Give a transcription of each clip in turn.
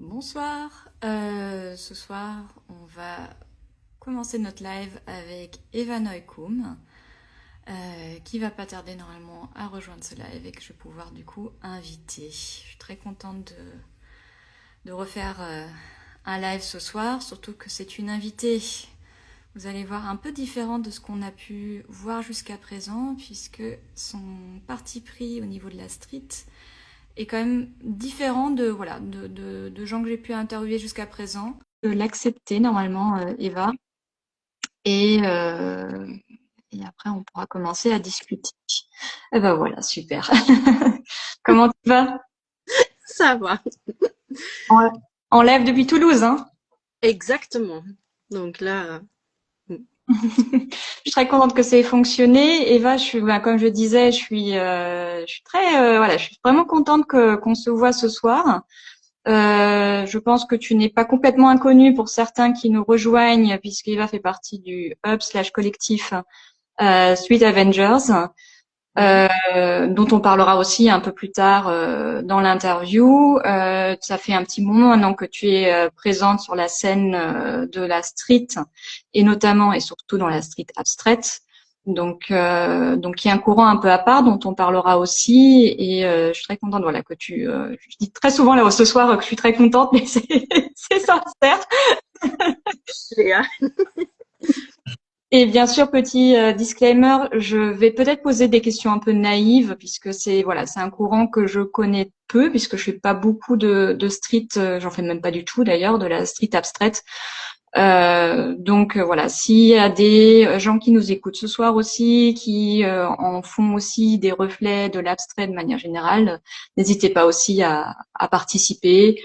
Bonsoir, ce soir on va commencer notre live avec Eva Neukoum qui va pas tarder normalement à rejoindre ce live et que je vais pouvoir du coup inviter. Je suis très contente de refaire un live ce soir, surtout que c'est une invitée. Vous allez voir un peu différente de ce qu'on a pu voir jusqu'à présent puisque son parti pris au niveau de la street est quand même différent de, voilà, de gens que j'ai pu interviewer jusqu'à présent. De l'accepter normalement, Eva. Et, euh, et après, on pourra commencer à discuter. Et ben voilà, super. Comment tu vas? Ça va, En, en live depuis Toulouse, hein? exactement. Donc là, Je suis très contente que ça ait fonctionné. Eva, bah, comme je disais, je suis très, voilà, je suis vraiment contente qu'on se voit ce soir. Je pense que tu n'es pas complètement inconnu pour certains qui nous rejoignent, puisqu'Eva fait partie du hub/collectif Street Avengers, mhm. dont on parlera aussi un peu plus tard dans l'interview. Ça fait un petit moment maintenant que tu es présente sur la scène de la street, et notamment et surtout dans la street abstraite. Donc il y a un courant un peu à part dont on parlera aussi, et je suis très contente, voilà, que je dis très souvent là ce soir que je suis très contente, mais c'est sincère. Léa. Et bien sûr, petit disclaimer, je vais peut-être poser des questions un peu naïves puisque c'est un courant que je connais peu puisque je fais pas beaucoup de street, j'en fais même pas du tout d'ailleurs, de la street abstraite. Voilà, s'il y a des gens qui nous écoutent ce soir aussi, qui en font aussi des reflets de l'abstrait de manière générale, n'hésitez pas aussi à participer,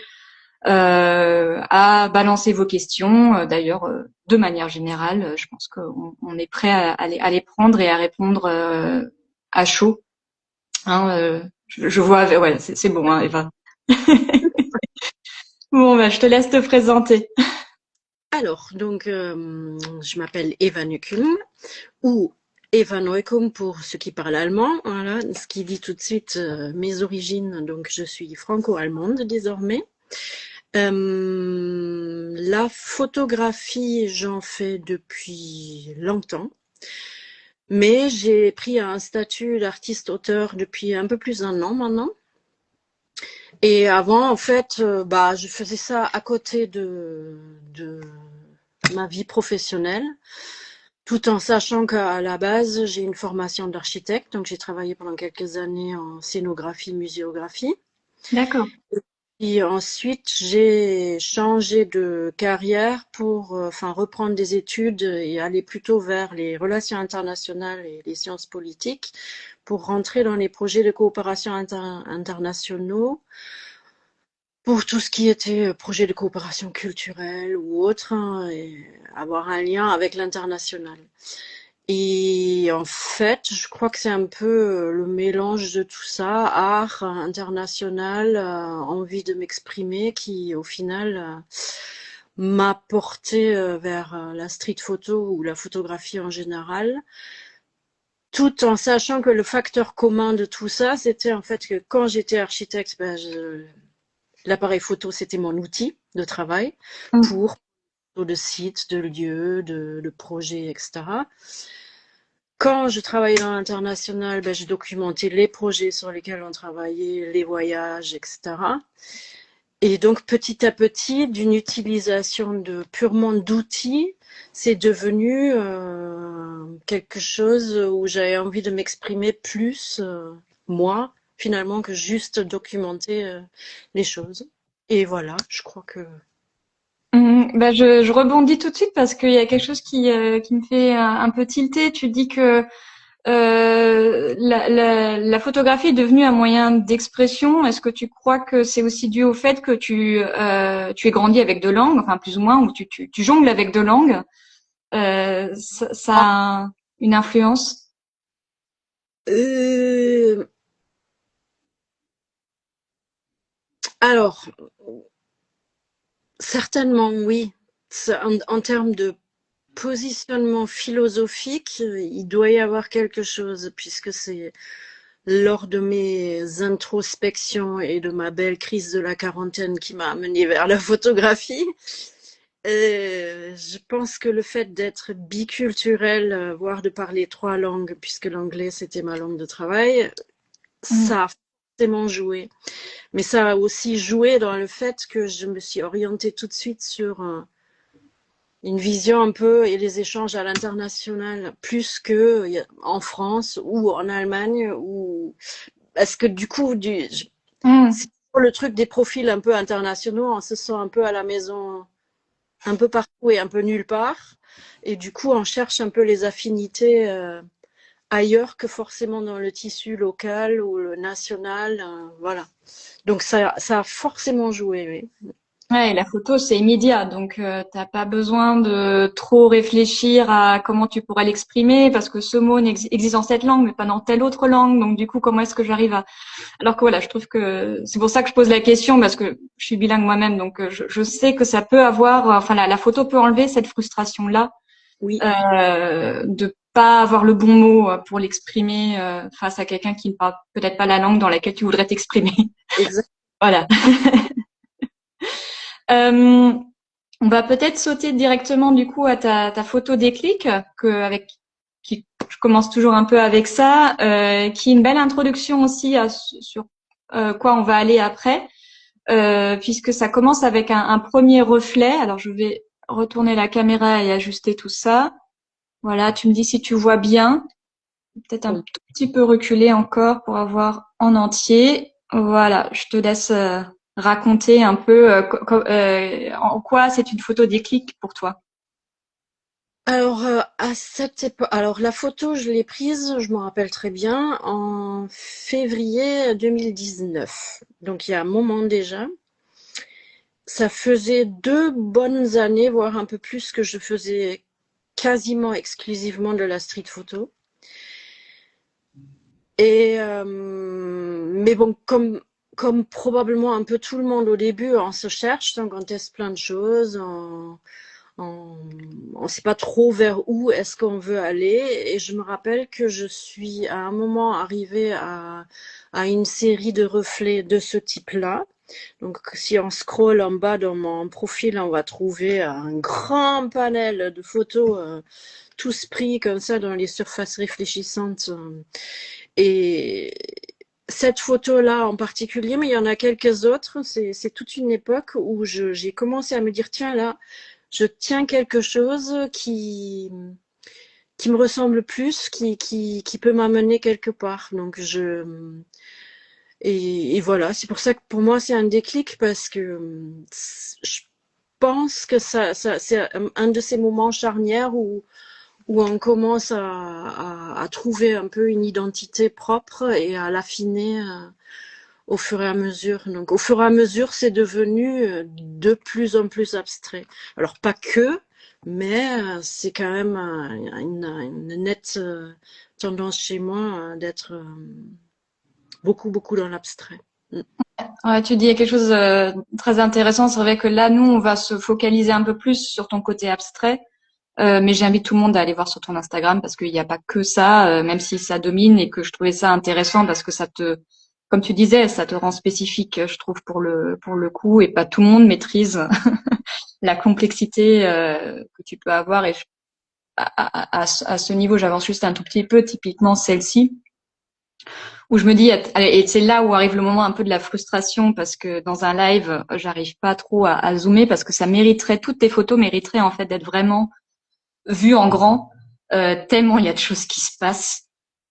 à balancer vos questions. D'ailleurs, de manière générale, je pense qu'on est prêt à les prendre et à répondre à chaud. Hein, je vois, ouais, c'est bon, hein, Eva. Bon, bah, je te laisse te présenter. Alors, donc, je m'appelle Eva Nukulm, ou Eva Neukum pour ceux qui parlent allemand. Voilà, ce qui dit tout de suite mes origines. Donc, je suis franco-allemande désormais. La photographie, j'en fais depuis longtemps. Mais j'ai pris un statut d'artiste-auteur depuis un peu plus d'un an maintenant. Et avant, en fait, bah, je faisais ça à côté de ma vie professionnelle, tout en sachant qu'à la base, j'ai une formation d'architecte, donc j'ai travaillé pendant quelques années en scénographie, muséographie. D'accord. Et ensuite, j'ai changé de carrière pour, enfin, reprendre des études et aller plutôt vers les relations internationales et les sciences politiques pour rentrer dans les projets de coopération internationaux pour tout ce qui était projet de coopération culturelle ou autre, hein, et avoir un lien avec l'international. Et en fait, je crois que c'est un peu le mélange de tout ça, art, international, envie de m'exprimer, qui au final m'a porté vers la street photo ou la photographie en général, tout en sachant que le facteur commun de tout ça, c'était en fait que quand j'étais architecte, l'appareil photo, c'était mon outil de travail Mm. pour de sites, de lieux, de projets, etc. Quand je travaillais dans l'international, je documentais les projets sur lesquels on travaillait, les voyages, etc. Et donc petit à petit, d'une utilisation de purement d'outils, c'est devenu quelque chose où j'avais envie de m'exprimer plus, moi, finalement, que juste documenter les choses. Et voilà, je crois que Bah, je rebondis tout de suite parce qu'il y a quelque chose qui me fait un peu tilter. Tu dis que la photographie est devenue un moyen d'expression. Est-ce que tu crois que c'est aussi dû au fait que tu es grandi avec deux langues, enfin plus ou moins, ou tu jongles avec deux langues? Ça a une influence? Euh, alors, certainement oui. En termes de positionnement philosophique, il doit y avoir quelque chose, puisque c'est lors de mes introspections et de ma belle crise de la quarantaine qui m'a amenée vers la photographie. Je pense que le fait d'être biculturel, voire de parler 3 langues, puisque l'anglais c'était ma langue de travail, Mm. ça a forcément joué. Mais ça a aussi joué dans le fait que je me suis orientée tout de suite sur une vision un peu et les échanges à l'international, plus que en France ou en Allemagne. Parce que du coup, Mm. c'est toujours le truc des profils un peu internationaux, on se sent un peu à la maison, un peu partout et un peu nulle part. Et du coup, on cherche un peu les affinités ailleurs que forcément dans le tissu local ou le national. Voilà. Donc ça a forcément joué, oui. Ouais, et la photo, c'est immédiat, donc t'as pas besoin de trop réfléchir à comment tu pourrais l'exprimer, parce que ce mot existe dans cette langue, mais pas dans telle autre langue. Donc du coup, comment est-ce que j'arrive à... Alors que voilà, je trouve que c'est pour ça que je pose la question, parce que je suis bilingue moi-même, donc je sais que ça peut avoir... Enfin, la photo peut enlever cette frustration-là, Oui, de pas avoir le bon mot pour l'exprimer face à quelqu'un qui ne parle peut-être pas la langue dans laquelle tu voudrais t'exprimer. exact. Voilà. Euh, On va peut-être sauter directement du coup à ta photo déclic, qui je commence toujours un peu avec ça, qui est une belle introduction aussi sur quoi on va aller après, puisque ça commence avec un premier reflet. Alors je vais retourner la caméra et ajuster tout ça. Voilà, tu me dis si tu vois bien. Peut-être un tout petit peu reculer encore pour avoir en entier. Voilà, je te laisse raconter un peu en quoi c'est une photo déclic pour toi. Alors, à cette époque, alors la photo, je l'ai prise, je me rappelle très bien, en février 2019. Donc, il y a un moment déjà. Ça faisait 2 bonnes années, voire un peu plus, que je faisais quasiment exclusivement de la street photo. Mais bon, comme probablement un peu tout le monde au début, on se cherche, donc on teste plein de choses, on ne sait pas trop vers où est-ce qu'on veut aller. Et je me rappelle que je suis à un moment arrivée à une série de reflets de ce type-là. Donc, si on scrolle en bas dans mon profil, on va trouver un grand panel de photos, tous pris comme ça dans les surfaces réfléchissantes. Et cette photo-là en particulier, mais il y en a quelques autres, c'est toute une époque où j'ai commencé à me dire, tiens là, je tiens quelque chose qui me ressemble plus, qui peut m'amener quelque part. Donc et voilà, c'est pour ça que pour moi c'est un déclic parce que je pense que ça c'est un de ces moments charnières où on commence à trouver un peu une identité propre et à l'affiner au fur et à mesure. Donc, au fur et à mesure, c'est devenu de plus en plus abstrait. Alors, pas que, mais c'est quand même une nette tendance chez moi d'être beaucoup, beaucoup dans l'abstrait. Mm. Ouais, tu dis quelque chose de très intéressant. C'est vrai que là, nous, on va se focaliser un peu plus sur ton côté abstrait. Mais j'invite tout le monde à aller voir sur ton Instagram parce qu'il n'y a pas que ça, même si ça domine et que je trouvais ça intéressant parce que ça te, comme tu disais, ça te rend spécifique, je trouve, pour le coup, et pas tout le monde maîtrise la complexité que tu peux avoir. Et à ce niveau, j'avance juste un tout petit peu, typiquement celle-ci, où je me dis, et c'est là où arrive le moment un peu de la frustration parce que dans un live, j'arrive pas trop à zoomer parce que ça mériterait, toutes tes photos mériteraient en fait d'être vraiment vu en grand, tellement il y a de choses qui se passent.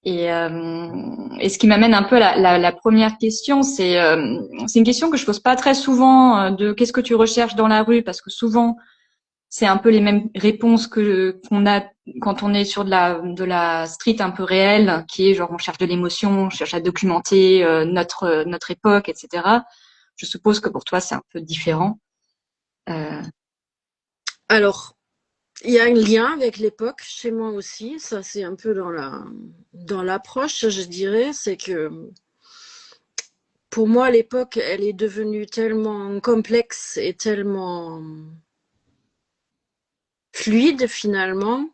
Et ce qui m'amène un peu à la première question, c'est une question que je pose pas très souvent de qu'est-ce que tu recherches dans la rue, parce que souvent c'est un peu les mêmes réponses que qu'on a quand on est sur de la street un peu réelle, qui est genre on cherche de l'émotion, on cherche à documenter notre époque, etc. Je suppose que pour toi c'est un peu différent. Euh, Alors, il y a un lien avec l'époque chez moi aussi. Ça, c'est un peu dans l'approche, je dirais. C'est que pour moi, l'époque, elle est devenue tellement complexe et tellement fluide finalement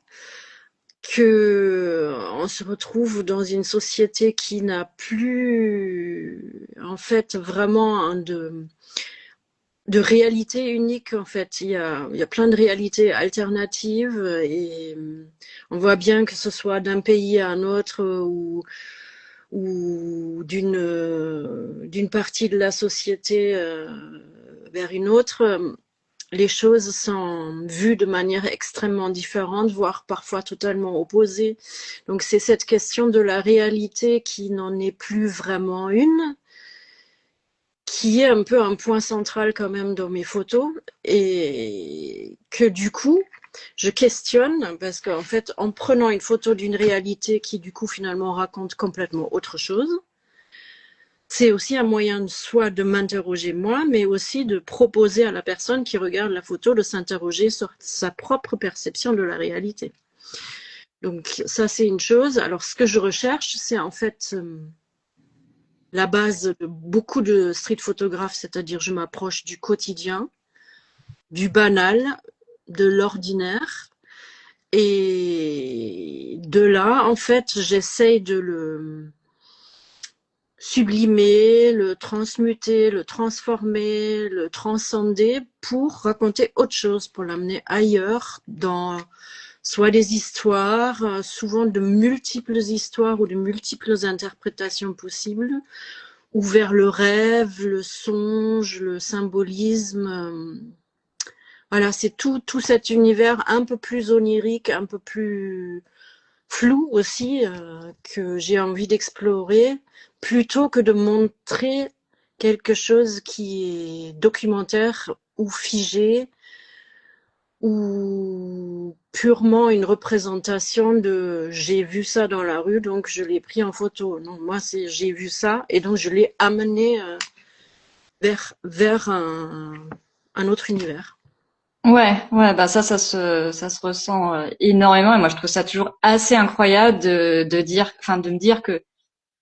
que on se retrouve dans une société qui n'a plus, en fait, vraiment de réalité unique, en fait. Il y a plein de réalités alternatives et on voit bien que ce soit d'un pays à un autre ou d'une partie de la société vers une autre, les choses sont vues de manière extrêmement différente, voire parfois totalement opposée. Donc c'est cette question de la réalité qui n'en est plus vraiment une, qui est un peu un point central quand même dans mes photos, et que du coup, je questionne, parce qu'en fait, en prenant une photo d'une réalité qui du coup finalement raconte complètement autre chose, c'est aussi un moyen soit de m'interroger moi, mais aussi de proposer à la personne qui regarde la photo de s'interroger sur sa propre perception de la réalité. Donc ça, c'est une chose. Alors ce que je recherche, c'est en fait la base de beaucoup de street photographes, c'est-à-dire je m'approche du quotidien, du banal, de l'ordinaire. Et de là, en fait, j'essaye de le sublimer, le transmuter, le transformer, le transcender pour raconter autre chose, pour l'amener ailleurs, dans soit des histoires, souvent de multiples histoires ou de multiples interprétations possibles, ou vers le rêve, le songe, le symbolisme. Voilà, c'est tout cet univers un peu plus onirique, un peu plus flou aussi, que j'ai envie d'explorer, plutôt que de montrer quelque chose qui est documentaire ou figé, ou purement une représentation de j'ai vu ça dans la rue, donc je l'ai pris en photo. Non, moi c'est j'ai vu ça et donc je l'ai amené vers un autre univers. Ouais, bah ça se ressent énormément et moi je trouve ça toujours assez incroyable de dire, enfin de me dire que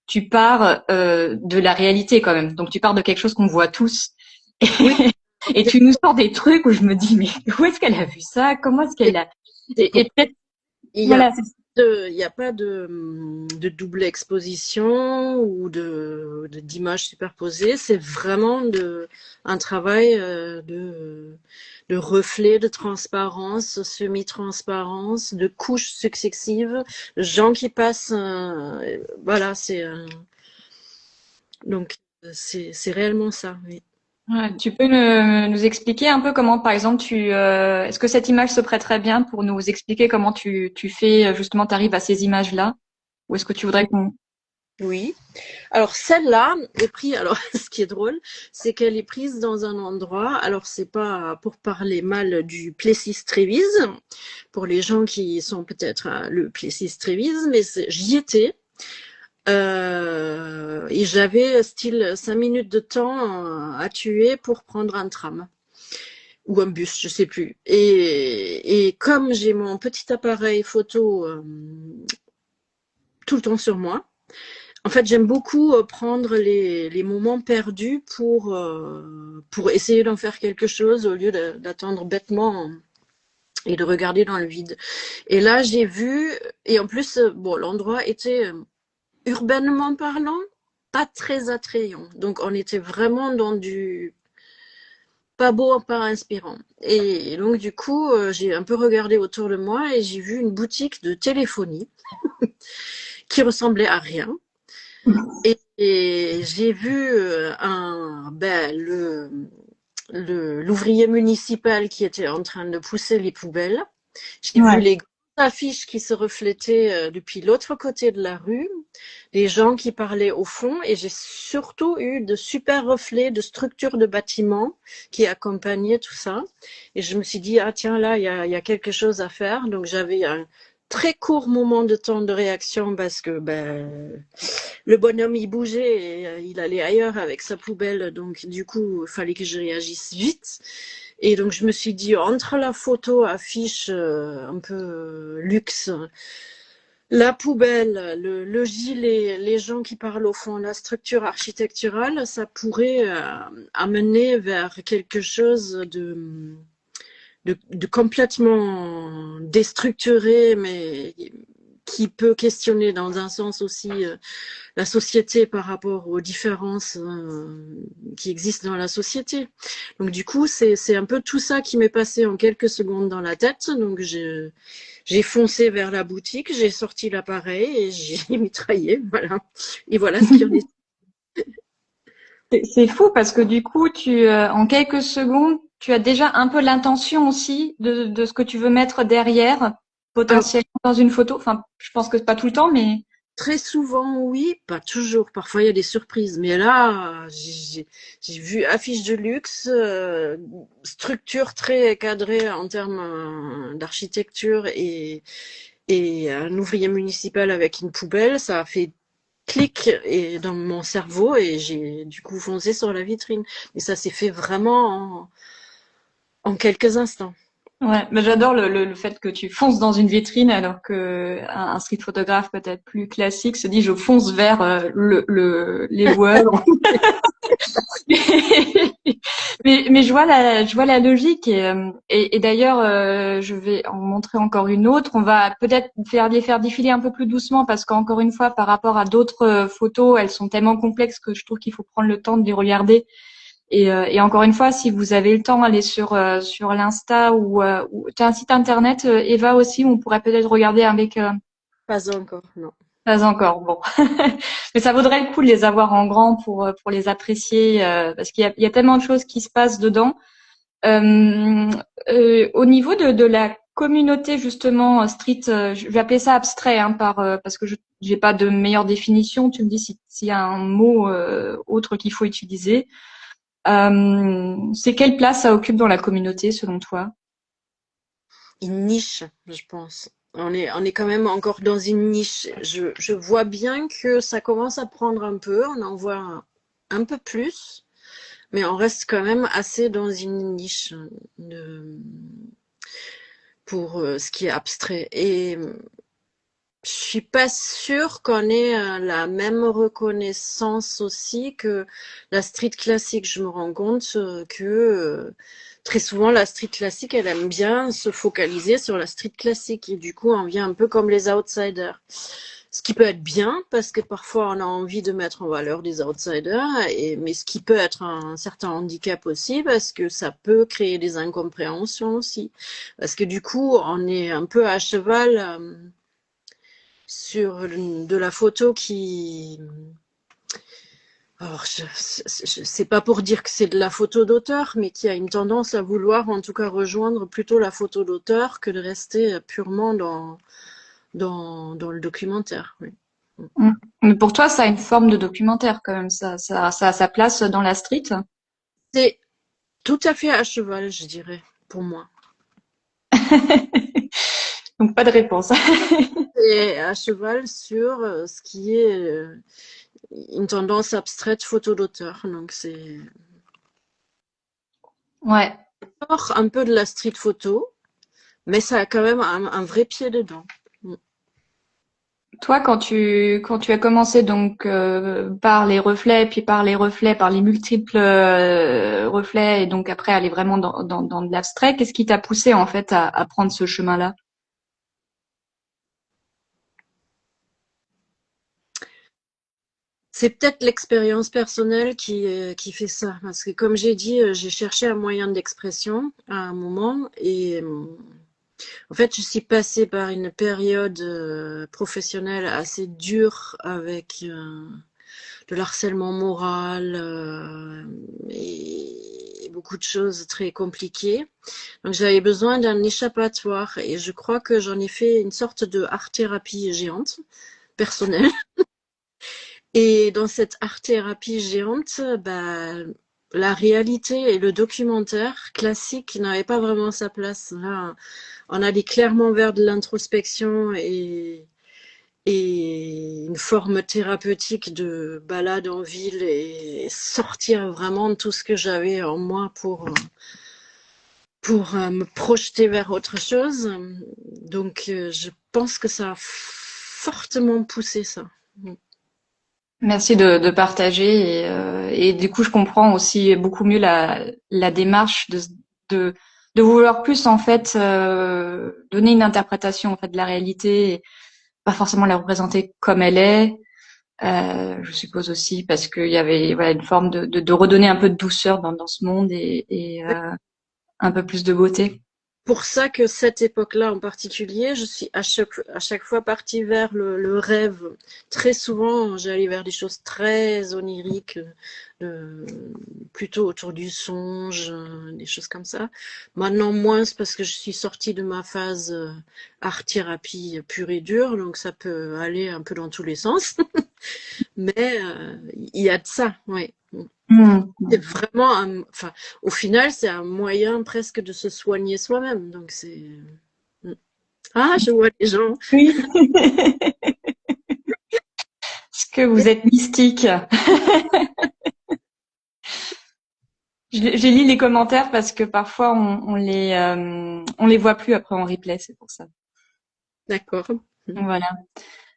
tu pars de la réalité quand même. Donc tu pars de quelque chose qu'on voit tous Oui, et tu nous sors des trucs où je me dis mais où est-ce qu'elle a vu ça? Comment est-ce qu'elle l'a et peut-être il y a voilà, il n'y a pas de double exposition ou d'images superposées. C'est vraiment un travail de reflet, de transparence, semi-transparence, de couches successives, de gens qui passent. Voilà, donc c'est réellement ça. Oui. ouais, tu peux nous expliquer un peu comment, par exemple, est-ce que cette image se prêterait bien pour nous expliquer comment tu fais, justement, tu arrives à ces images-là? Ou est-ce que tu voudrais qu'on... Oui. Alors celle-là est prise. Alors ce qui est drôle, c'est qu'elle est prise dans un endroit. Alors c'est pas pour parler mal du Plessis-Trévise, pour les gens qui sont peut-être à le Plessis-Trévise, mais j'y étais. Et j'avais style 5 minutes de temps à tuer pour prendre un tram ou un bus, je sais plus. Et comme j'ai mon petit appareil photo tout le temps sur moi, en fait, j'aime beaucoup prendre les moments perdus pour essayer d'en faire quelque chose au lieu d'attendre bêtement et de regarder dans le vide. Et là, j'ai vu, et en plus, bon, l'endroit était urbainement parlant, pas très attrayant. Donc, on était vraiment dans du pas beau, pas inspirant. Et donc, du coup, j'ai un peu regardé autour de moi et j'ai vu une boutique de téléphonie qui ressemblait à rien. Et j'ai vu l'ouvrier municipal qui était en train de pousser les poubelles. J'ai vu Ouais. les grandes affiches qui se reflétaient depuis l'autre côté de la rue, les gens qui parlaient au fond, et j'ai surtout eu de super reflets de structures de bâtiments qui accompagnaient tout ça. Et je me suis dit, ah tiens, là, il y a quelque chose à faire. Donc j'avais un très court moment de temps de réaction parce que le bonhomme il bougeait et il allait ailleurs avec sa poubelle, donc du coup il fallait que je réagisse vite. Et donc je me suis dit entre la photo affiche un peu luxe, la poubelle, le gilet, les gens qui parlent au fond, la structure architecturale, ça pourrait amener vers quelque chose de complètement déstructuré, mais qui peut questionner dans un sens aussi la société par rapport aux différences qui existent dans la société. Donc du coup, c'est un peu tout ça qui m'est passé en quelques secondes dans la tête. Donc j'ai foncé vers la boutique, j'ai sorti l'appareil et j'ai mitraillé, voilà. Et voilà ce qu'il y en est. C'est fou parce que du coup, en quelques secondes, tu as déjà un peu l'intention aussi de ce que tu veux mettre derrière, Alors, potentiellement dans une photo. Enfin, je pense que c'est pas tout le temps, mais très souvent, oui, pas toujours. Parfois, il y a des surprises. Mais là, j'ai vu affiche de luxe, structure très cadrée en termes d'architecture et un ouvrier municipal avec une poubelle. Ça a fait clic et dans mon cerveau et j'ai du coup foncé sur la vitrine. Et ça s'est fait vraiment en quelques instants. ouais, mais j'adore le fait que tu fonces dans une vitrine alors que un street photographe peut-être plus classique se dit je fonce vers les loueurs. Mais je vois la logique et d'ailleurs je vais en montrer encore une autre. On va peut-être les faire défiler un peu plus doucement parce qu'encore une fois par rapport à d'autres photos, elles sont tellement complexes que je trouve qu'il faut prendre le temps de les regarder. Et encore une fois, si vous avez le temps, allez sur l'Insta ou tu as un site internet Eva aussi où on pourrait peut-être regarder avec Pas encore, non. pas encore, bon. Mais ça vaudrait le coup de les avoir en grand pour les apprécier, parce qu'il y a tellement de choses qui se passent dedans. Euh, au niveau de la communauté justement street, je vais appeler ça abstrait, hein, parce que je j'ai pas de meilleure définition. Tu me dis s'il y a un mot autre qu'il faut utiliser. C'est quelle place ça occupe dans la communauté selon toi? Une niche, je pense. On est quand même encore dans une niche. Je vois bien que ça commence à prendre un peu, on en voit un peu plus, mais on reste quand même assez dans une niche pour ce qui est abstrait. Et je suis pas sûre qu'on ait la même reconnaissance aussi que la street classique. Je me rends compte que très souvent la street classique, elle aime bien se focaliser sur la street classique et du coup on vient un peu comme les outsiders. Ce qui peut être bien parce que parfois on a envie de mettre en valeur des outsiders, mais ce qui peut être un certain handicap aussi parce que ça peut créer des incompréhensions aussi. Parce que du coup on est un peu à cheval sur de la photo qui... Alors, c'est pas pour dire que c'est de la photo d'auteur, mais qui a une tendance à vouloir en tout cas rejoindre plutôt la photo d'auteur que de rester purement dans le documentaire. Oui. Mm. Mais pour toi, ça a une forme de documentaire quand même. Ça a sa place dans la street. C'est tout à fait à cheval, je dirais, pour moi. Donc pas de réponse. C'est à cheval sur ce qui est une tendance abstraite photo d'auteur. Donc c'est Ouais. un peu de la street photo, mais ça a quand même un vrai pied dedans. Toi, quand tu as commencé donc par les reflets, puis par les multiples reflets, et donc après aller vraiment dans de l'abstrait, qu'est-ce qui t'a poussé en fait à prendre ce chemin-là? C'est peut-être l'expérience personnelle qui fait ça. Parce que comme j'ai dit, j'ai cherché un moyen d'expression à un moment et en fait, je suis passée par une période professionnelle assez dure avec de l'harcèlement moral et beaucoup de choses très compliquées. Donc j'avais besoin d'un échappatoire et je crois que j'en ai fait une sorte de art-thérapie géante personnelle. Et dans cette art-thérapie géante, bah, la réalité et le documentaire classique n'avaient pas vraiment sa place. Là, on allait clairement vers de l'introspection et une forme thérapeutique de balade en ville et sortir vraiment de tout ce que j'avais en moi pour me projeter vers autre chose. Donc, je pense que ça a fortement poussé ça. Merci de partager et du coup je comprends aussi beaucoup mieux la démarche de de vouloir plus en fait donner une interprétation en fait de la réalité pas forcément la représenter comme elle est. Je suppose aussi parce qu'il y avait voilà une forme de redonner un peu de douceur dans ce monde et un peu plus de beauté. Pour ça que cette époque-là en particulier, je suis à chaque fois partie vers le rêve. Très souvent, j'allais vers des choses très oniriques, euh, plutôt autour du songe, des choses comme ça. Maintenant, moins, c'est parce que je suis sortie de ma phase art-thérapie pure et dure, donc ça peut aller un peu dans tous les sens. Mais il y a de ça, oui. C'est vraiment enfin, au final, c'est un moyen presque de se soigner soi-même. Donc c'est. Ah, je vois les gens. Oui. Est-ce que vous êtes mystique? J'ai lu les commentaires parce que parfois on les voit plus après en replay, c'est pour ça. D'accord. Voilà.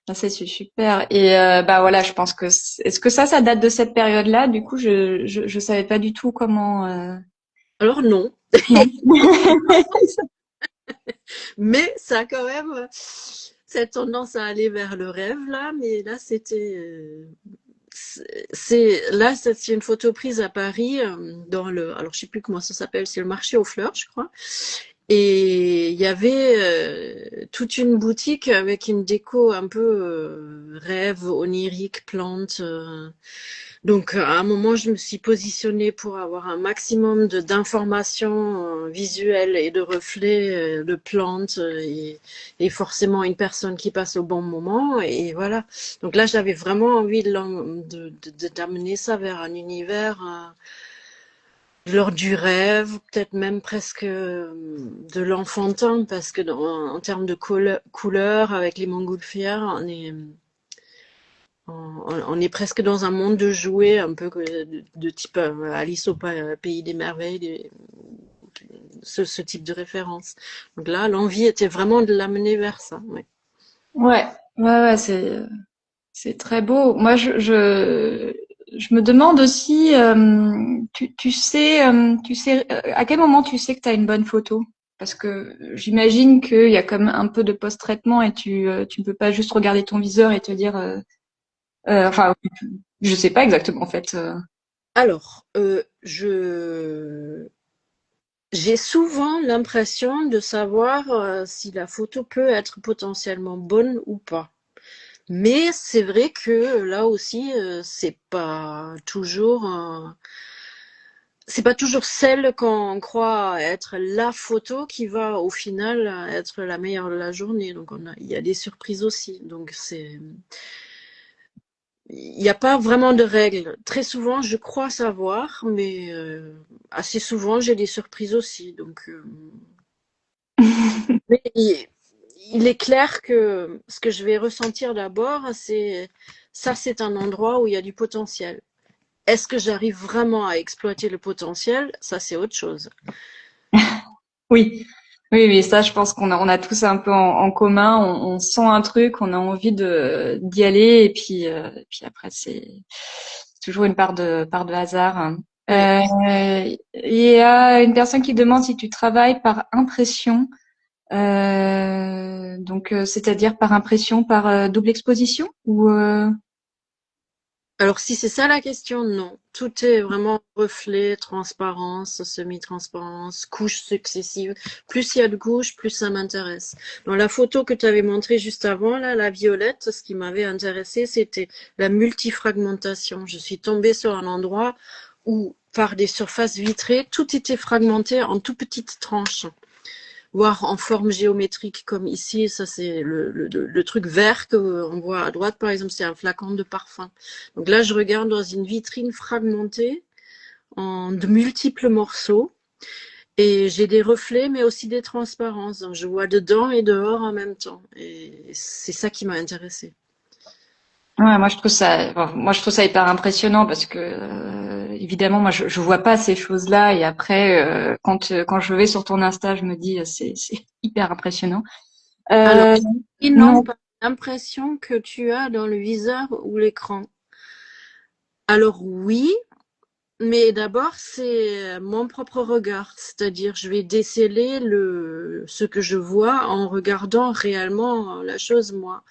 Ah, c'est super. Et bah voilà, je pense que est-ce que ça date de cette période-là? Du coup, je savais pas du tout comment. Alors non, Non. mais ça a quand même cette tendance à aller vers le rêve là. Mais là, c'était. C'est une photo prise à Paris dans le. Alors je sais plus comment ça s'appelle. C'est le marché aux fleurs, je crois. Et il y avait toute une boutique avec une déco un peu rêve, onirique, plante. Donc à un moment, je me suis positionnée pour avoir un maximum d'informations visuelles et de reflets de plantes et forcément une personne qui passe au bon moment. Et voilà. Donc là, j'avais vraiment envie d'amener ça vers un univers de l'ordre du rêve, peut-être même presque de l'enfantin, parce que en termes de couleurs, avec les montgolfières, on est presque dans un monde de jouets, un peu de type Alice au Pays des Merveilles, ce type de référence. Donc là, l'envie était vraiment de l'amener vers ça. Ouais. Ouais, ouais, c'est très beau. Moi, je me demande aussi, tu sais, à quel moment tu sais que tu as une bonne photo? Parce que j'imagine qu'il y a comme un peu de post-traitement et tu ne peux pas juste regarder ton viseur et te dire, enfin, je sais pas exactement en fait. Alors, j'ai souvent l'impression de savoir si la photo peut être potentiellement bonne ou pas. Mais c'est vrai que là aussi, c'est pas toujours celle qu'on croit être la photo qui va au final être la meilleure de la journée. Donc il y a des surprises aussi. Donc il n'y a pas vraiment de règles. Très souvent, je crois savoir, mais assez souvent, j'ai des surprises aussi. Donc, mais il est clair que ce que je vais ressentir d'abord, c'est un endroit où il y a du potentiel. Est-ce que j'arrive vraiment à exploiter le potentiel? Ça, c'est autre chose. Oui, oui, oui, ça, je pense on a tous un peu en commun. On sent un truc, on a envie d'y aller, et puis après, c'est toujours une part de hasard. Ouais. Il y a une personne qui demande si tu travailles par impression, donc c'est-à-dire par impression, par double exposition ou Alors, si c'est ça la question, non. Tout est vraiment reflet, transparence, semi-transparence, couches successives. Plus il y a de couches, plus ça m'intéresse. Dans la photo que tu avais montrée juste avant, là, la violette, ce qui m'avait intéressé, c'était la multifragmentation. Je suis tombée sur un endroit où, par des surfaces vitrées, tout était fragmenté en tout petites tranches, voire en forme géométrique comme ici. Ça, c'est le truc vert qu'on voit à droite, par exemple, c'est un flacon de parfum. Donc là, je regarde dans une vitrine fragmentée en de multiples morceaux et j'ai des reflets, mais aussi des transparences. Donc je vois dedans et dehors en même temps. Et c'est ça qui m'a intéressée. ouais, moi je trouve ça hyper impressionnant parce que évidemment moi je vois pas ces choses-là et après quand je vais sur ton Insta je me dis c'est hyper impressionnant. Alors, Euh, non, non, pas l'impression que tu as dans le viseur ou l'écran. Alors oui, Mais d'abord, c'est mon propre regard, c'est-à-dire je vais déceler ce que je vois en regardant réellement la chose moi.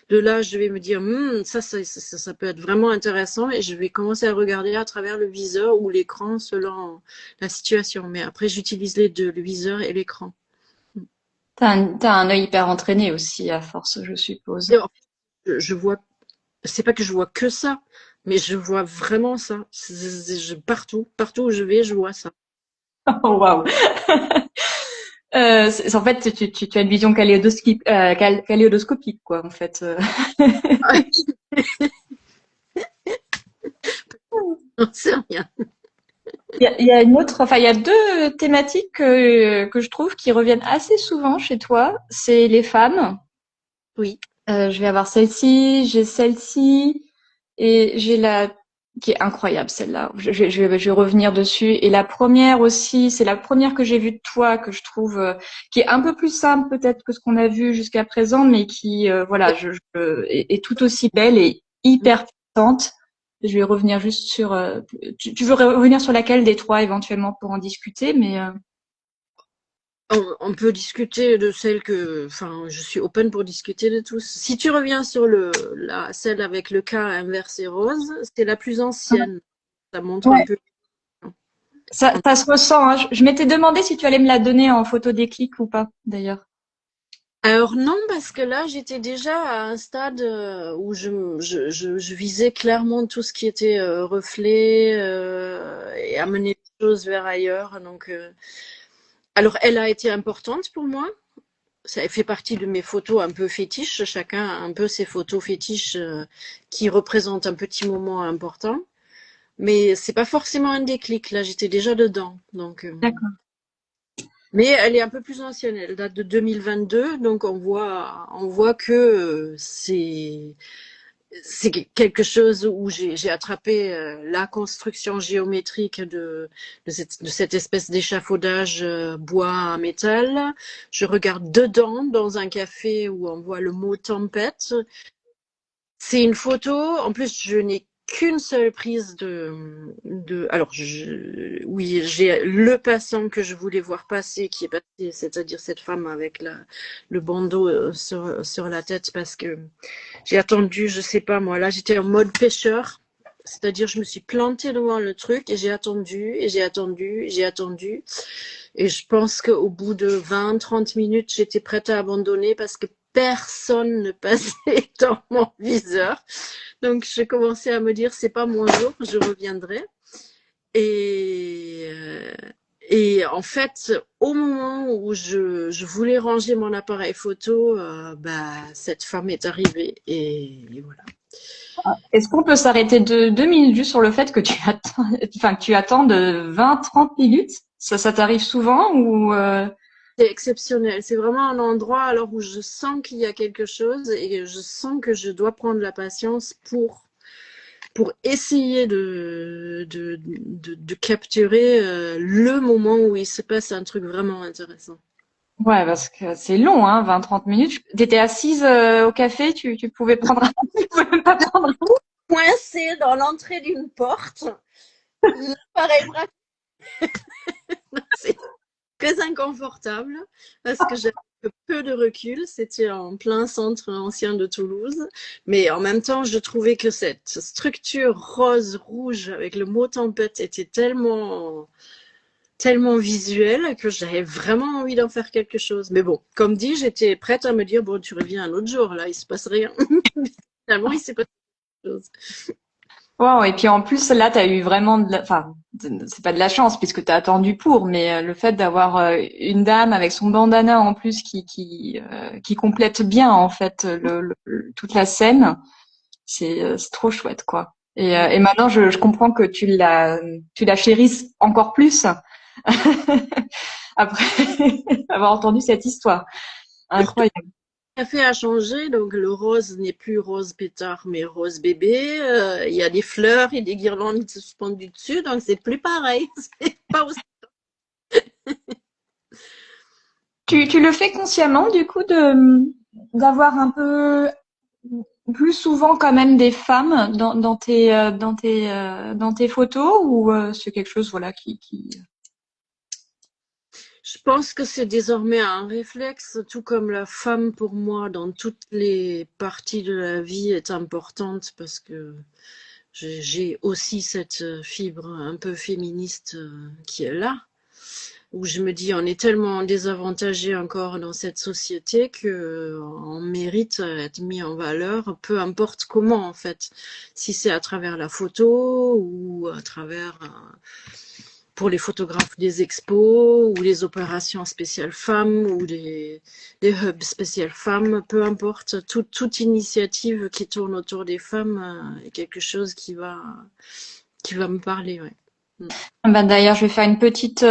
De là, je vais me dire, ça peut être vraiment intéressant et je vais commencer à regarder à travers le viseur ou l'écran selon la situation. Mais après, j'utilise les deux, le viseur et l'écran. T'as un œil hyper entraîné aussi, à force, je suppose. Et en fait, je vois, c'est pas que je vois que ça, mais je vois vraiment ça. Partout où je vais, je vois ça. Oh, waouh. En fait, tu as une vision kaléidoscopique, quoi, en fait. Non, c'est rien. Il y a une autre, enfin, il y a deux thématiques que je trouve qui reviennent assez souvent chez toi. C'est les femmes. Oui. Je vais avoir celle-ci, j'ai celle-ci, et j'ai la qui est incroyable, celle-là. Je vais revenir dessus. Et la première aussi, c'est la première que j'ai vue de toi, que je trouve qui est un peu plus simple peut-être que ce qu'on a vu jusqu'à présent, mais qui, voilà, est tout aussi belle et hyper puissante. Je vais revenir juste sur. Tu veux revenir sur laquelle des trois éventuellement pour en discuter, mais On peut discuter de celle enfin, je suis open pour discuter de tous. Si tu reviens sur celle avec le cas inversé rose, c'est la plus ancienne. Ça montre un ouais, peu. ça se ressent. Hein. Je m'étais demandé si tu allais me la donner en photo déclic ou pas, d'ailleurs. Alors non, parce que là, j'étais déjà à un stade où je visais clairement tout ce qui était reflet et amener les choses vers ailleurs. Donc, alors, elle a été importante pour moi. Ça fait partie de mes photos un peu fétiches. Chacun a un peu ses photos fétiches qui représentent un petit moment important. Mais c'est pas forcément un déclic. Là, j'étais déjà dedans. Donc, D'accord. mais elle est un peu plus ancienne. Elle date de 2022. Donc, on voit que c'est quelque chose où j'ai attrapé la construction géométrique de cette espèce d'échafaudage bois à métal. Je regarde dedans dans un café où on voit le mot tempête. C'est une photo. En plus, je n'ai qu'une seule prise alors, oui, j'ai le passant que je voulais voir passer, qui est passé, c'est-à-dire cette femme avec le bandeau sur la tête, parce que j'ai attendu, je sais pas moi, là j'étais en mode pêcheur, c'est-à-dire je me suis plantée devant le truc et j'ai attendu, et j'ai attendu, et j'ai attendu. Et je pense qu'au bout de 20-30 minutes, j'étais prête à abandonner parce que personne ne passait dans mon viseur. Donc je commençais à me dire, c'est pas mon jour, je reviendrai. Et, euh, et en fait, au moment où je voulais ranger mon appareil photo, cette femme est arrivée et voilà. Est-ce qu'on peut s'arrêter de 2 minutes juste sur le fait que tu attends, enfin, que tu attends de 20-30 minutes? Ça t'arrive souvent ou C'est exceptionnel. C'est vraiment un endroit alors où je sens qu'il y a quelque chose et je sens que je dois prendre la patience pour essayer de capturer le moment où il se passe un truc vraiment intéressant. ouais, parce que c'est long, hein, 20-30 minutes. T'étais assise au café, tu pouvais prendre tu pouvais même pas prendre Coincée dans l'entrée d'une porte, l'appareil braqué, c'est très inconfortable parce que j'avais peu de recul. C'était en plein centre ancien de Toulouse. Mais en même temps, je trouvais que cette structure rose-rouge avec le mot tempête était tellement visuelle que j'avais vraiment envie d'en faire quelque chose. Mais bon, comme dit, j'étais prête à me dire, bon, tu reviens un autre jour, là, il se passe rien. Finalement, il s'est passé quelque chose. Wow, et puis en plus, là, tu as eu vraiment enfin, c'est pas de la chance puisque tu as attendu pour, mais le fait d'avoir une dame avec son bandana en plus qui complète bien en fait toute la scène, c'est trop chouette quoi. Et maintenant, je comprends que tu la chérisses encore plus après avoir entendu cette histoire. Incroyable. Le café a changé, donc le rose n'est plus rose pétard, mais rose bébé. Il y a des fleurs et des guirlandes suspendues dessus, donc c'est plus pareil. C'est pas aussi... Tu le fais consciemment du coup d'avoir un peu plus souvent quand même des femmes dans tes photos ou c'est quelque chose voilà qui... Je pense que c'est désormais un réflexe, tout comme la femme pour moi dans toutes les parties de la vie est importante parce que j'ai aussi cette fibre un peu féministe qui est là, où je me dis on est tellement désavantagé encore dans cette société que on mérite à être mis en valeur, peu importe comment en fait, si c'est à travers la photo ou à travers pour les photographes des expos ou les opérations spéciales femmes ou les hubs spéciales femmes, peu importe, toute initiative qui tourne autour des femmes est quelque chose qui va me parler. Ouais. Ben, d'ailleurs, je vais faire une petite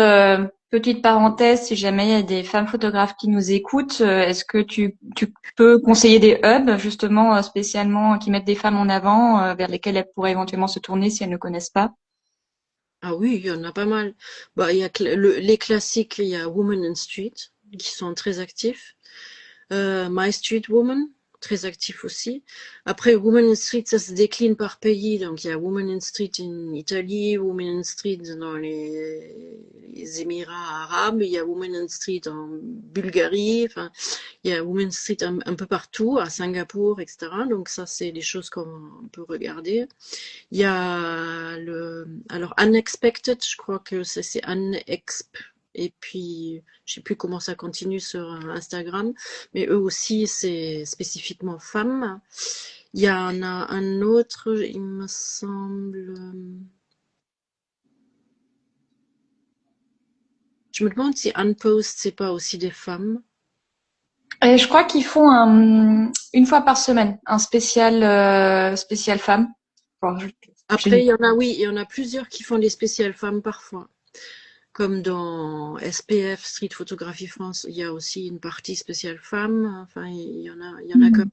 parenthèse. Si jamais il y a des femmes photographes qui nous écoutent, est-ce que tu peux conseiller des hubs justement spécialement qui mettent des femmes en avant, vers lesquelles elles pourraient éventuellement se tourner si elles ne connaissent pas? Ah oui, il y en a pas mal. Bah, il y a les classiques, il y a Women in Street qui sont très actifs. My Street Woman, très actif aussi. Après, Women in Street, ça se décline par pays. Donc, il y a Women in Street en Italie, Women in Street dans les Émirats arabes, il y a Women in Street en Bulgarie, enfin, il y a Women in Street un peu partout, à Singapour, etc. Donc, ça, c'est des choses qu'on peut regarder. Il y a alors Unexpected, je crois que c'est Unexp. Et puis, je sais plus comment ça continue sur Instagram, mais eux aussi, c'est spécifiquement femmes. Il y en a un autre, il me semble. Je me demande si Unpost, c'est pas aussi des femmes. Et je crois qu'ils font une fois par semaine un spécial femme. Bon, Après, il y en a, oui, il y en a plusieurs qui font des spéciales femmes parfois. Comme dans SPF, Street Photography France, il y a aussi une partie spéciale femmes. Enfin, il y en a comme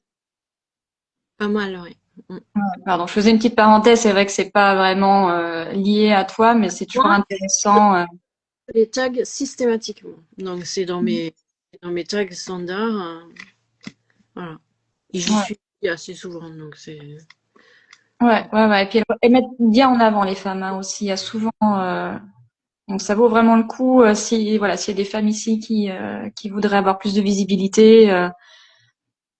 pas mal, oui. Mm. Pardon, je faisais une petite parenthèse. C'est vrai que c'est pas vraiment lié à toi, mais c'est toujours Moi, intéressant. les tags systématiquement. Donc, c'est dans mes tags standards. Voilà. Et j'y Ouais, suis assez souvent. Donc, c'est. ouais. Et puis elles mettent bien en avant les femmes hein, aussi. Il y a souvent, donc ça vaut vraiment le coup si voilà, s'il y a des femmes ici qui voudraient avoir plus de visibilité,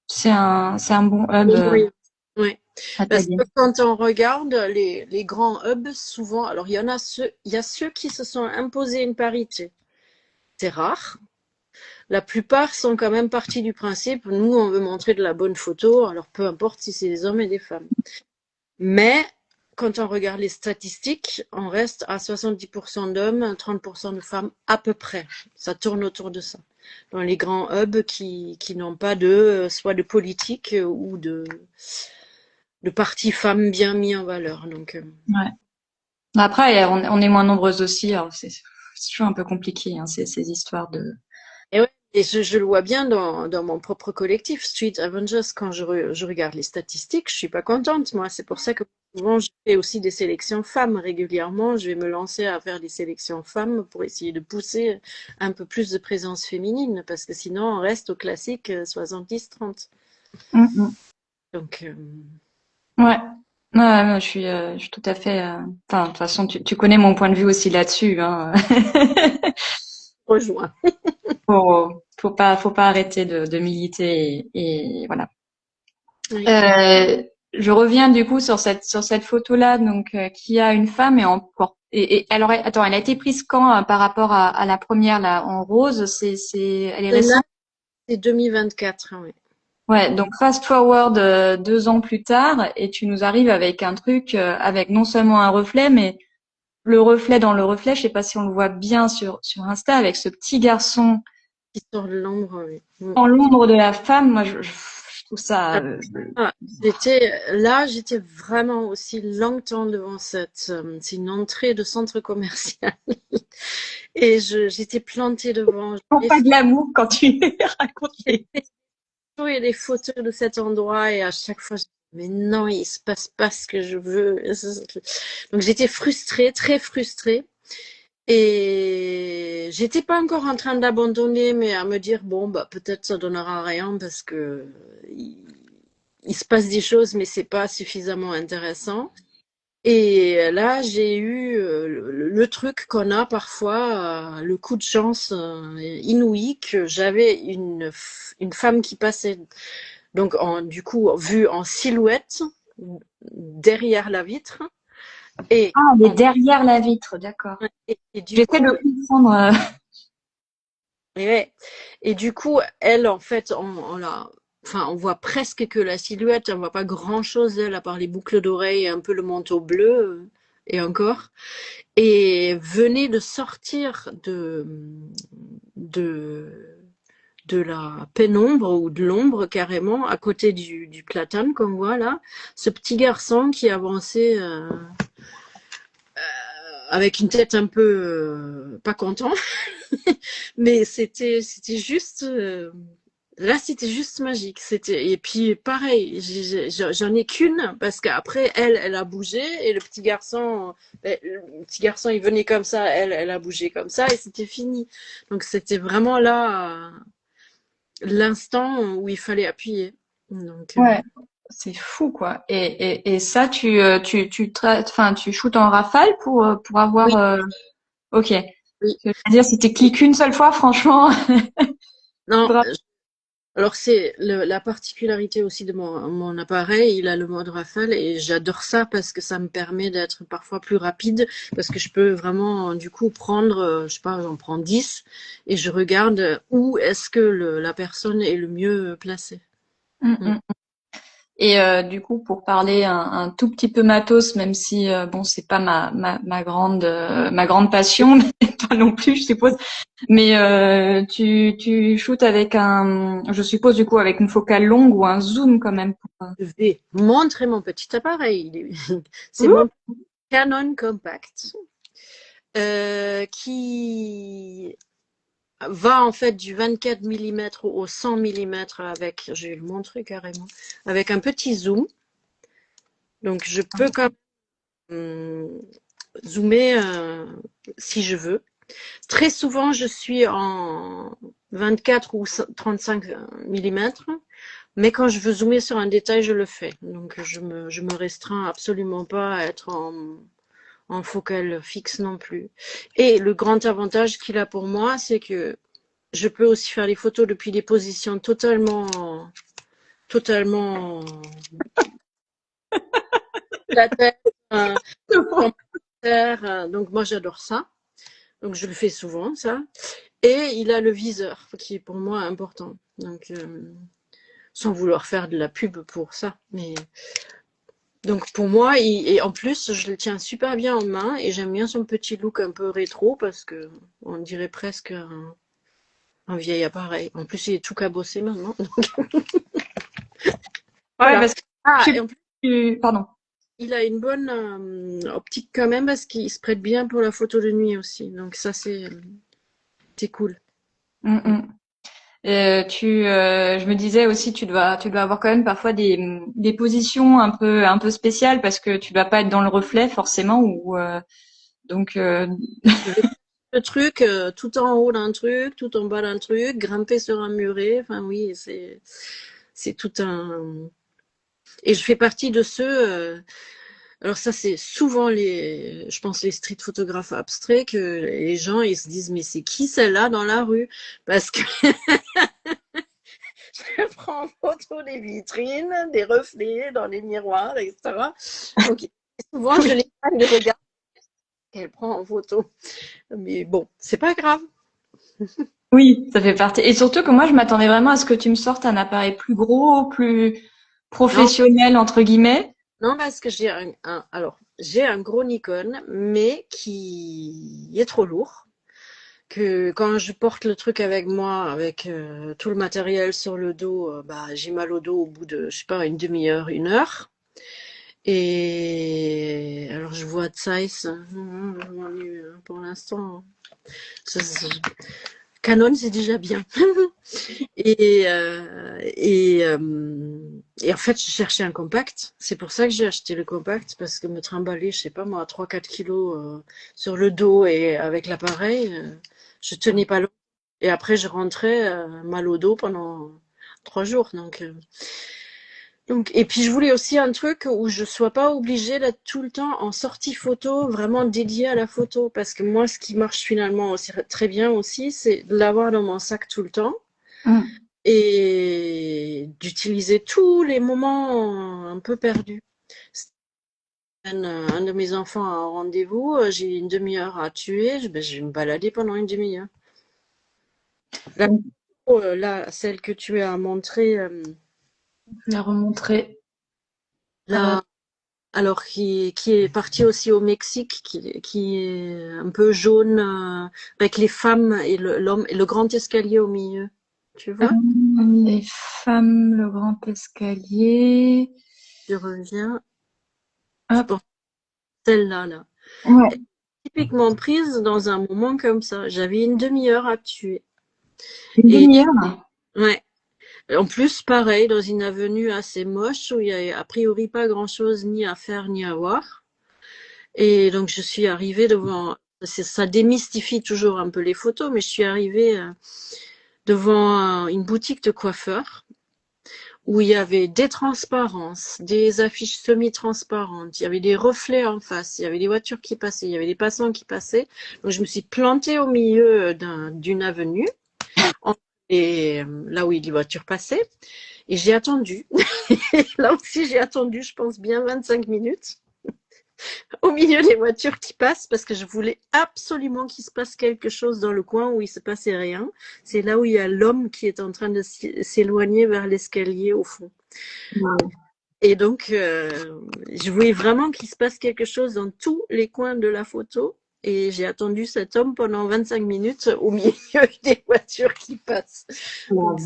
c'est un bon hub Oui. Ouais. à Parce taguer. que quand on regarde les grands hubs, souvent, alors il y a ceux qui se sont imposés une parité. C'est rare. La plupart sont quand même partis du principe, nous, on veut montrer de la bonne photo, alors peu importe si c'est des hommes et des femmes. Mais quand on regarde les statistiques, on reste à 70% d'hommes, 30% de femmes à peu près. Ça tourne autour de ça. Dans les grands hubs qui n'ont pas soit de politique ou de parti femmes bien mis en valeur. Donc, Ouais. Après, on est moins nombreuses aussi. Alors c'est toujours un peu compliqué hein, ces histoires de. et ouais, et je le vois bien dans mon propre collectif, Street Avengers, quand je regarde les statistiques, je suis pas contente, moi. C'est pour ça que souvent je fais aussi des sélections femmes régulièrement. Je vais me lancer à faire des sélections femmes pour essayer de pousser un peu plus de présence féminine, parce que sinon on reste au classique 70-30. Mm. Donc, Ouais. Ouais, je suis tout à fait. Enfin, de toute façon, tu connais mon point de vue aussi là-dessus. Hein. rejoins. Faut pas arrêter de militer et voilà. Oui. Je reviens du coup sur cette photo-là, donc qui a une femme et encore. Et alors, attends, elle a été prise quand par rapport à la première là en rose? Elle est Là, récente. c'est 2024, oui. Ouais, donc fast forward 2 ans plus tard et tu nous arrives avec un truc avec non seulement un reflet, mais le reflet dans le reflet. Je sais pas si on le voit bien sur Insta avec ce petit garçon Qui sort de l'ombre, oui. dans l'ombre de la femme. Moi, je trouve ça. Ah, j'étais vraiment aussi longtemps devant c'est une entrée de centre commercial. Et j'étais plantée devant. Pas de l'amour quand tu racontes J'ai fait des photos de cet endroit et à chaque fois, je mais non, il se passe pas ce que je veux. Donc j'étais frustrée, très frustrée. Et j'étais pas encore en train d'abandonner, mais à me dire, bon, bah, peut-être ça donnera rien parce que il se passe des choses, mais c'est pas suffisamment intéressant. Et là, j'ai eu le truc qu'on a parfois, le coup de chance inouï, que j'avais une femme qui passait, donc du coup, vue en silhouette, derrière la vitre. Et, Ah, elle est derrière la vitre, d'accord. et du J'essaie coup, de comprendre. ouais. Et du coup, elle, en fait, enfin, on voit presque que la silhouette, on voit pas grand-chose d'elle, à part les boucles d'oreilles et un peu le manteau bleu, et encore. Et venait de sortir de, de la pénombre ou de l'ombre carrément, à côté du platane qu'on voit là, ce petit garçon qui avançait avec une tête un peu pas content, mais c'était juste là, c'était juste magique. Et puis pareil, j'en ai qu'une parce qu'après elle a bougé et le petit garçon il venait comme ça, elle a bougé comme ça et c'était fini. Donc c'était vraiment là l'instant où il fallait appuyer. Donc Ouais, c'est fou, quoi. Et ça, enfin, tu shootes en rafale pour avoir, oui, ok. oui. Je veux dire, si tu cliques une seule fois, franchement, Non, bravo. alors c'est la particularité aussi de mon appareil, il a le mode rafale et j'adore ça parce que ça me permet d'être parfois plus rapide parce que je peux vraiment du coup prendre, je sais pas, j'en prends 10 et je regarde où est-ce que la personne est le mieux placée. Mm, Mm. mm. Et du coup, pour parler un tout petit peu matos, même si bon, c'est pas ma grande passion, mais pas non plus, je suppose. Mais tu shootes avec je suppose du coup avec une focale longue ou un zoom quand même. Je vais montrer mon petit appareil. C'est Ouh. mon Canon Compact qui va en fait du 24 mm au 100 mm avec, je vais le montrer carrément, avec un petit zoom. Donc je peux quand même zoomer si je veux. Très souvent je suis en 24 ou 35 mm, mais quand je veux zoomer sur un détail, je le fais. Donc je me restreins absolument pas à être en focale fixe non plus. Et le grand avantage qu'il a pour moi, c'est que je peux aussi faire les photos depuis des positions totalement la tête, sur terre. Donc moi j'adore ça. Donc je le fais souvent ça. Et il a le viseur qui est pour moi important. Donc sans vouloir faire de la pub pour ça, mais donc pour moi et en plus je le tiens super bien en main et j'aime bien son petit look un peu rétro parce que on dirait presque un vieil appareil. En plus il est tout cabossé maintenant. Ouais, Voilà. parce que Ah, je et sais en plus, pardon. il a une bonne optique quand même parce qu'il se prête bien pour la photo de nuit aussi. Donc ça, c'est cool. Mm, mm. Je me disais aussi, tu dois avoir quand même parfois des positions un peu spéciales parce que tu dois pas être dans le reflet forcément ou donc Je vais le truc tout en haut d'un truc, tout en bas d'un truc, grimper sur un muret. Enfin oui, c'est tout un. Et je fais partie de ceux. Alors ça, c'est souvent je pense les street photographes abstraits que les gens ils se disent mais c'est qui celle-là dans la rue? Parce que je prends en photo des vitrines, des reflets dans les miroirs, etc. Donc, souvent, je oui, les regarde qu'elle prend en photo. Mais bon, c'est pas grave. oui, ça fait partie. Et surtout que moi, je m'attendais vraiment à ce que tu me sortes un appareil plus gros, plus Non, professionnel entre guillemets. non, parce que alors, j'ai un gros Nikon, mais qui est trop lourd. Que quand je porte le truc avec moi, avec tout le matériel sur le dos, bah, j'ai mal au dos au bout de, je sais pas, une demi-heure, 1 heure. Et alors je vois Zeiss, pour l'instant. Canon, c'est déjà bien. Et en fait, je cherchais un compact. C'est pour ça que j'ai acheté le compact, parce que me trimballer, je sais pas moi, 3-4 kilos sur le dos et avec l'appareil, je tenais pas long. Et après, je rentrais mal au dos pendant 3 jours. Donc, Donc, et puis je voulais aussi un truc où je sois pas obligée d'être tout le temps en sortie photo, vraiment dédiée à la photo. Parce que moi, ce qui marche finalement aussi, très bien aussi, c'est de l'avoir dans mon sac tout le temps Mm. et d'utiliser tous les moments un peu perdus. Un de mes enfants a un rendez-vous, j'ai une demi-heure à tuer, je vais me balader pendant une demi-heure. Là, celle que tu as montrée, Je vais remontrer. Euh, là, alors qui est partie aussi au Mexique, qui est un peu jaune, avec les femmes et l'homme et le grand escalier au milieu. Tu vois? les femmes, le grand escalier. Je reviens, je Hop. pense celle-là, là. Ouais. Elle est typiquement prise dans un moment comme ça. J'avais une demi-heure à tuer. Une Et demi-heure. ouais. En plus, pareil, dans une avenue assez moche où il y a a priori pas grand-chose ni à faire ni à voir. Et donc, je suis arrivée devant, ça démystifie toujours un peu les photos, mais je suis arrivée devant une boutique de coiffeurs où il y avait des transparences, des affiches semi-transparentes, il y avait des reflets en face, il y avait des voitures qui passaient, il y avait des passants qui passaient. Donc, je me suis plantée au milieu d'une avenue, et là où les voitures passaient, et j'ai attendu. Là aussi, j'ai attendu, je pense, bien 25 minutes au milieu des voitures qui passent parce que je voulais absolument qu'il se passe quelque chose dans le coin où il se passait rien. C'est là où il y a l'homme qui est en train de s'éloigner vers l'escalier au fond. Et donc, je voulais vraiment qu'il se passe quelque chose dans tous les coins de la photo. Et j'ai attendu cet homme pendant 25 minutes au milieu des voitures qui passent. Donc,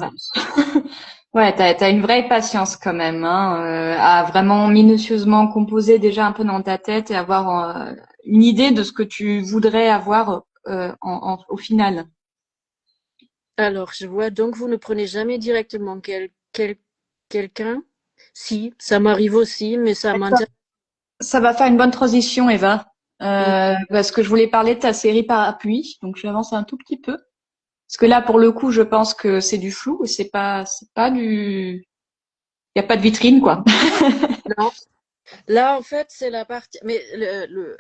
Ouais, t'as une vraie patience quand même, hein, à vraiment minutieusement composer déjà un peu dans ta tête et avoir une idée de ce que tu voudrais avoir au final. alors, je vois donc vous ne prenez jamais directement quelqu'un. Si, ça m'arrive aussi, mais ça m'intéresse. Ça va faire une bonne transition, Eva, parce que je voulais parler de ta série Parapluie, donc je vais avancer un tout petit peu. Parce que là, pour le coup, je pense que c'est du flou et c'est pas du, il y a pas de vitrine, quoi. Non. Là, en fait, c'est la partie. Mais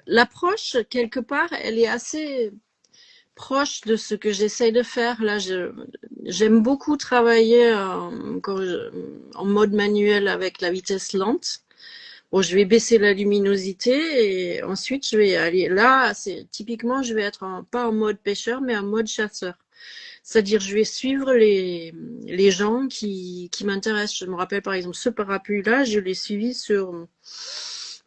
l'approche, quelque part, elle est assez proche de ce que j'essaye de faire. Là, j'aime beaucoup travailler en mode manuel avec la vitesse lente. Bon, je vais baisser la luminosité et ensuite je vais aller là. C'est typiquement, je vais être pas en mode pêcheur, mais en mode chasseur. C'est-à-dire, je vais suivre les gens qui m'intéressent. Je me rappelle par exemple ce parapluie-là, je l'ai suivi sur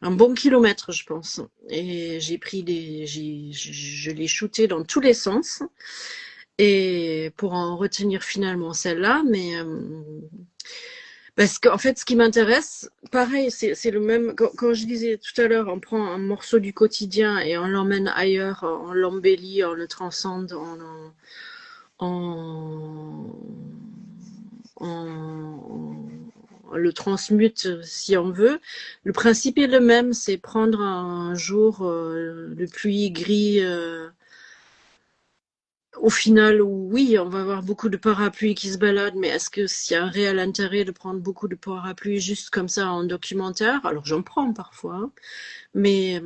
un bon kilomètre, je pense. Et j'ai pris je l'ai shooté dans tous les sens. Et pour en retenir finalement celle-là, mais parce qu'en fait, ce qui m'intéresse, pareil, c'est le même. Quand je disais tout à l'heure, on prend un morceau du quotidien et on l'emmène ailleurs, on l'embellit, on le transcende, on, on le transmute si on veut. Le principe est le même, c'est prendre un jour de pluie gris. Au final, oui, on va avoir beaucoup de parapluies qui se baladent, mais est-ce que s'il y a un réel intérêt de prendre beaucoup de parapluies juste comme ça en documentaire? Alors j'en prends parfois, hein, mais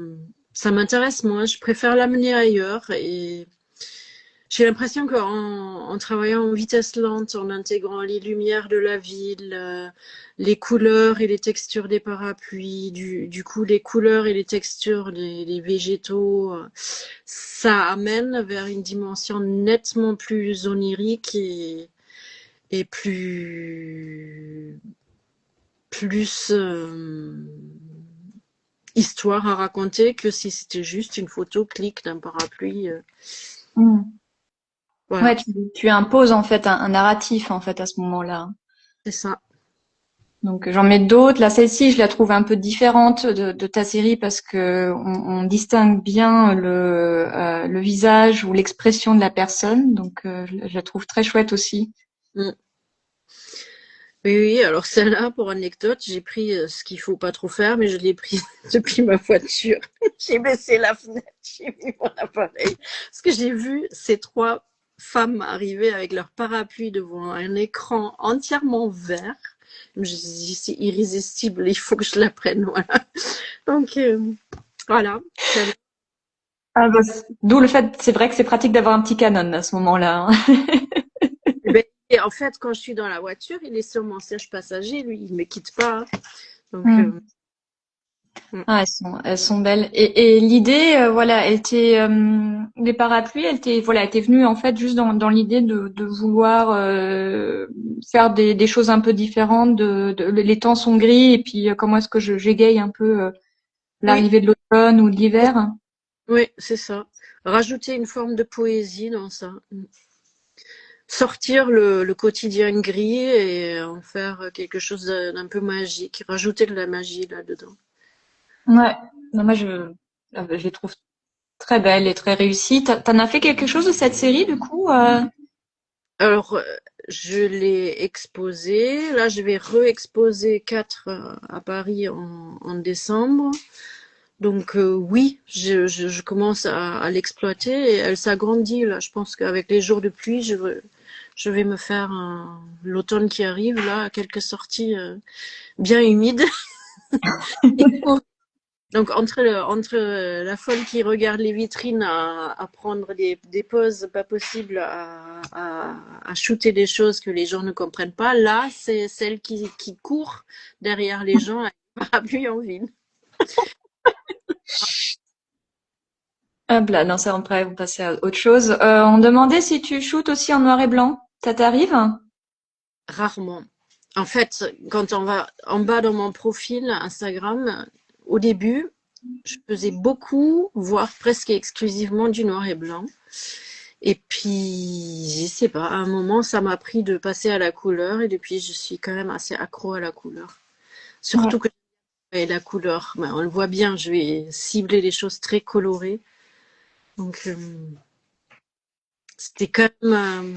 ça m'intéresse moins. Je préfère l'amener ailleurs et j'ai l'impression qu'en travaillant en vitesse lente, en intégrant les lumières de la ville, les couleurs et les textures des parapluies, du coup les couleurs et les textures des végétaux, ça amène vers une dimension nettement plus onirique et plus histoire à raconter que si c'était juste une photo clic d'un parapluie. Mm. Voilà, Ouais, tu imposes en fait un narratif en fait à ce moment-là. c'est ça. Donc j'en mets d'autres. Là, celle-ci, je la trouve un peu différente de ta série parce que on distingue bien le visage ou l'expression de la personne. Donc je la trouve très chouette aussi. Mm. Oui, oui, alors celle-là, pour anecdote, j'ai pris ce qu'il faut pas trop faire, mais je l'ai pris depuis ma voiture. J'ai baissé la fenêtre, j'ai mis mon appareil. Parce que j'ai vu ces trois femmes arriver avec leur parapluie devant un écran entièrement vert. Je me dis, c'est irrésistible, il faut que je l'apprenne, voilà. Donc, voilà. Ah bah, d'où le fait, c'est vrai que c'est pratique d'avoir un petit Canon à ce moment-là, hein. Eh ben, et en fait, quand je suis dans la voiture, il est sur mon siège passager, lui, il me quitte pas, hein. Donc, Hmm. mm. Ah, elles sont belles. Et l'idée, voilà, les parapluies, elle t'est venue en fait juste dans l'idée de vouloir faire des choses un peu différentes. Les temps sont gris et puis comment est-ce que j'égaye un peu Oui, l'arrivée de l'automne ou de l'hiver? oui, c'est ça. Rajouter une forme de poésie dans ça. Sortir le quotidien gris et en faire quelque chose d'un peu magique. Rajouter de la magie là-dedans. Ouais. Non, moi je les trouve très belles et très réussies. T'en as fait quelque chose de cette série du coup? Alors, je l'ai exposé. Là, je vais re-exposer 4 à Paris en décembre. Donc oui, je commence à l'exploiter et elle s'agrandit là. Je pense qu'avec les jours de pluie, je vais me faire l'automne qui arrive là, quelques sorties bien humides. Donc entre la folle qui regarde les vitrines à prendre des pauses pas possibles, à shooter des choses que les gens ne comprennent pas, là c'est celle qui court derrière les gens avec un parapluie en ville. Hop là, non, ça on pourrait passer à autre chose. On demandait si tu shootes aussi en noir et blanc. Ça t'arrive? Rarement. En fait, quand on va en bas dans mon profil Instagram, au début, je faisais beaucoup, voire presque exclusivement du noir et blanc. Et puis, je sais pas, à un moment, ça m'a pris de passer à la couleur et depuis, je suis quand même assez accro à la couleur. Ouais. Surtout que la couleur, ben, on le voit bien, je vais cibler les choses très colorées. Donc, c'était quand même.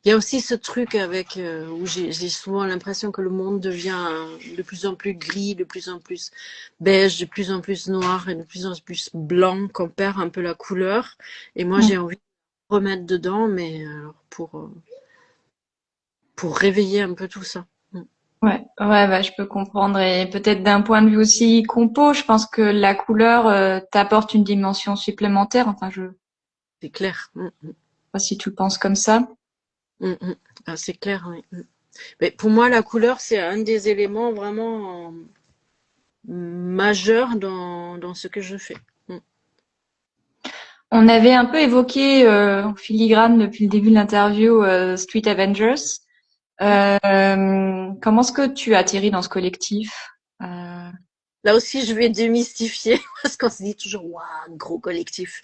Il y a aussi ce truc avec où j'ai souvent l'impression que le monde devient de plus en plus gris, de plus en plus beige, de plus en plus noir et de plus en plus blanc, qu'on perd un peu la couleur. Et moi, j'ai envie de remettre dedans, mais pour réveiller un peu tout ça. Ouais, ouais, bah, je peux comprendre. Et peut-être d'un point de vue aussi compo, je pense que la couleur t'apporte une dimension supplémentaire. Enfin, je sais C'est clair. pas si tu le penses comme ça. Ah, c'est clair, oui. Mais pour moi, la couleur, c'est un des éléments vraiment majeurs dans ce que je fais. On avait un peu évoqué en filigrane depuis le début de l'interview Street Avengers. Comment est-ce que tu as atterri dans ce collectif? Euh, Là aussi, je vais démystifier parce qu'on se dit toujours, waouh, gros collectif.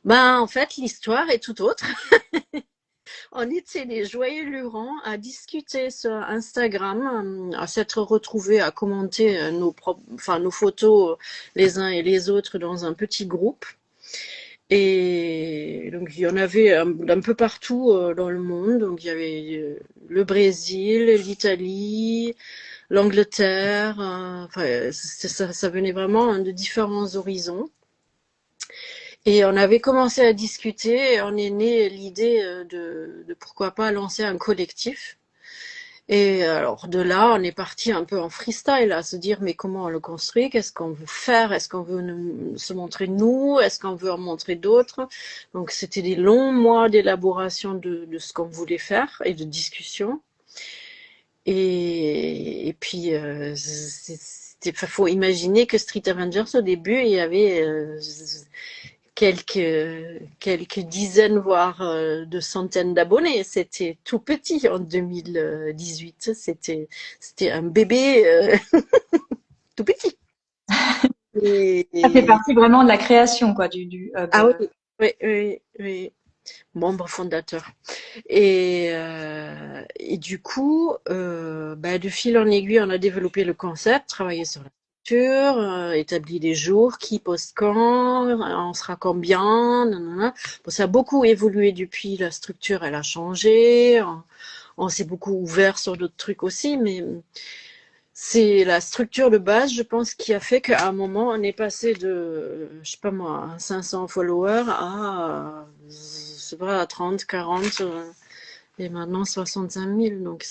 Ben, en fait, l'histoire est tout autre. On était les joyeux lurons à discuter sur Instagram, à s'être retrouvés à commenter nos photos les uns et les autres dans un petit groupe. Et donc, il y en avait un peu partout dans le monde. Donc, il y avait le Brésil, l'Italie, l'Angleterre. Enfin, ça venait vraiment de différents horizons. Et on avait commencé à discuter, et on est né l'idée de pourquoi pas lancer un collectif. Et alors de là, on est parti un peu en freestyle à se dire mais comment on le construit, qu'est-ce qu'on veut faire, est-ce qu'on veut se montrer nous, est-ce qu'on veut en montrer d'autres. Donc c'était des longs mois d'élaboration de ce qu'on voulait faire et de discussion. Et puis faut imaginer que Street Avengers au début il y avait quelques dizaines, voire de centaines d'abonnés. C'était tout petit en 2018. C'était un bébé tout petit. Ça fait Et... partie vraiment de la création, quoi, du hub. Ah oui, oui, oui, oui. Membre fondateur. Et du coup, bah, de fil en aiguille, on a développé le concept, travaillé sur la structure, établi des jours, qui poste quand, on sera combien, nanana. Bon, ça a beaucoup évolué depuis, la structure, elle a changé, on s'est beaucoup ouvert sur d'autres trucs aussi, mais c'est la structure de base, je pense, qui a fait qu'à un moment, on est passé de, je sais pas moi, 500 followers à, je sais pas, à 30, 40, et maintenant 65 000. Donc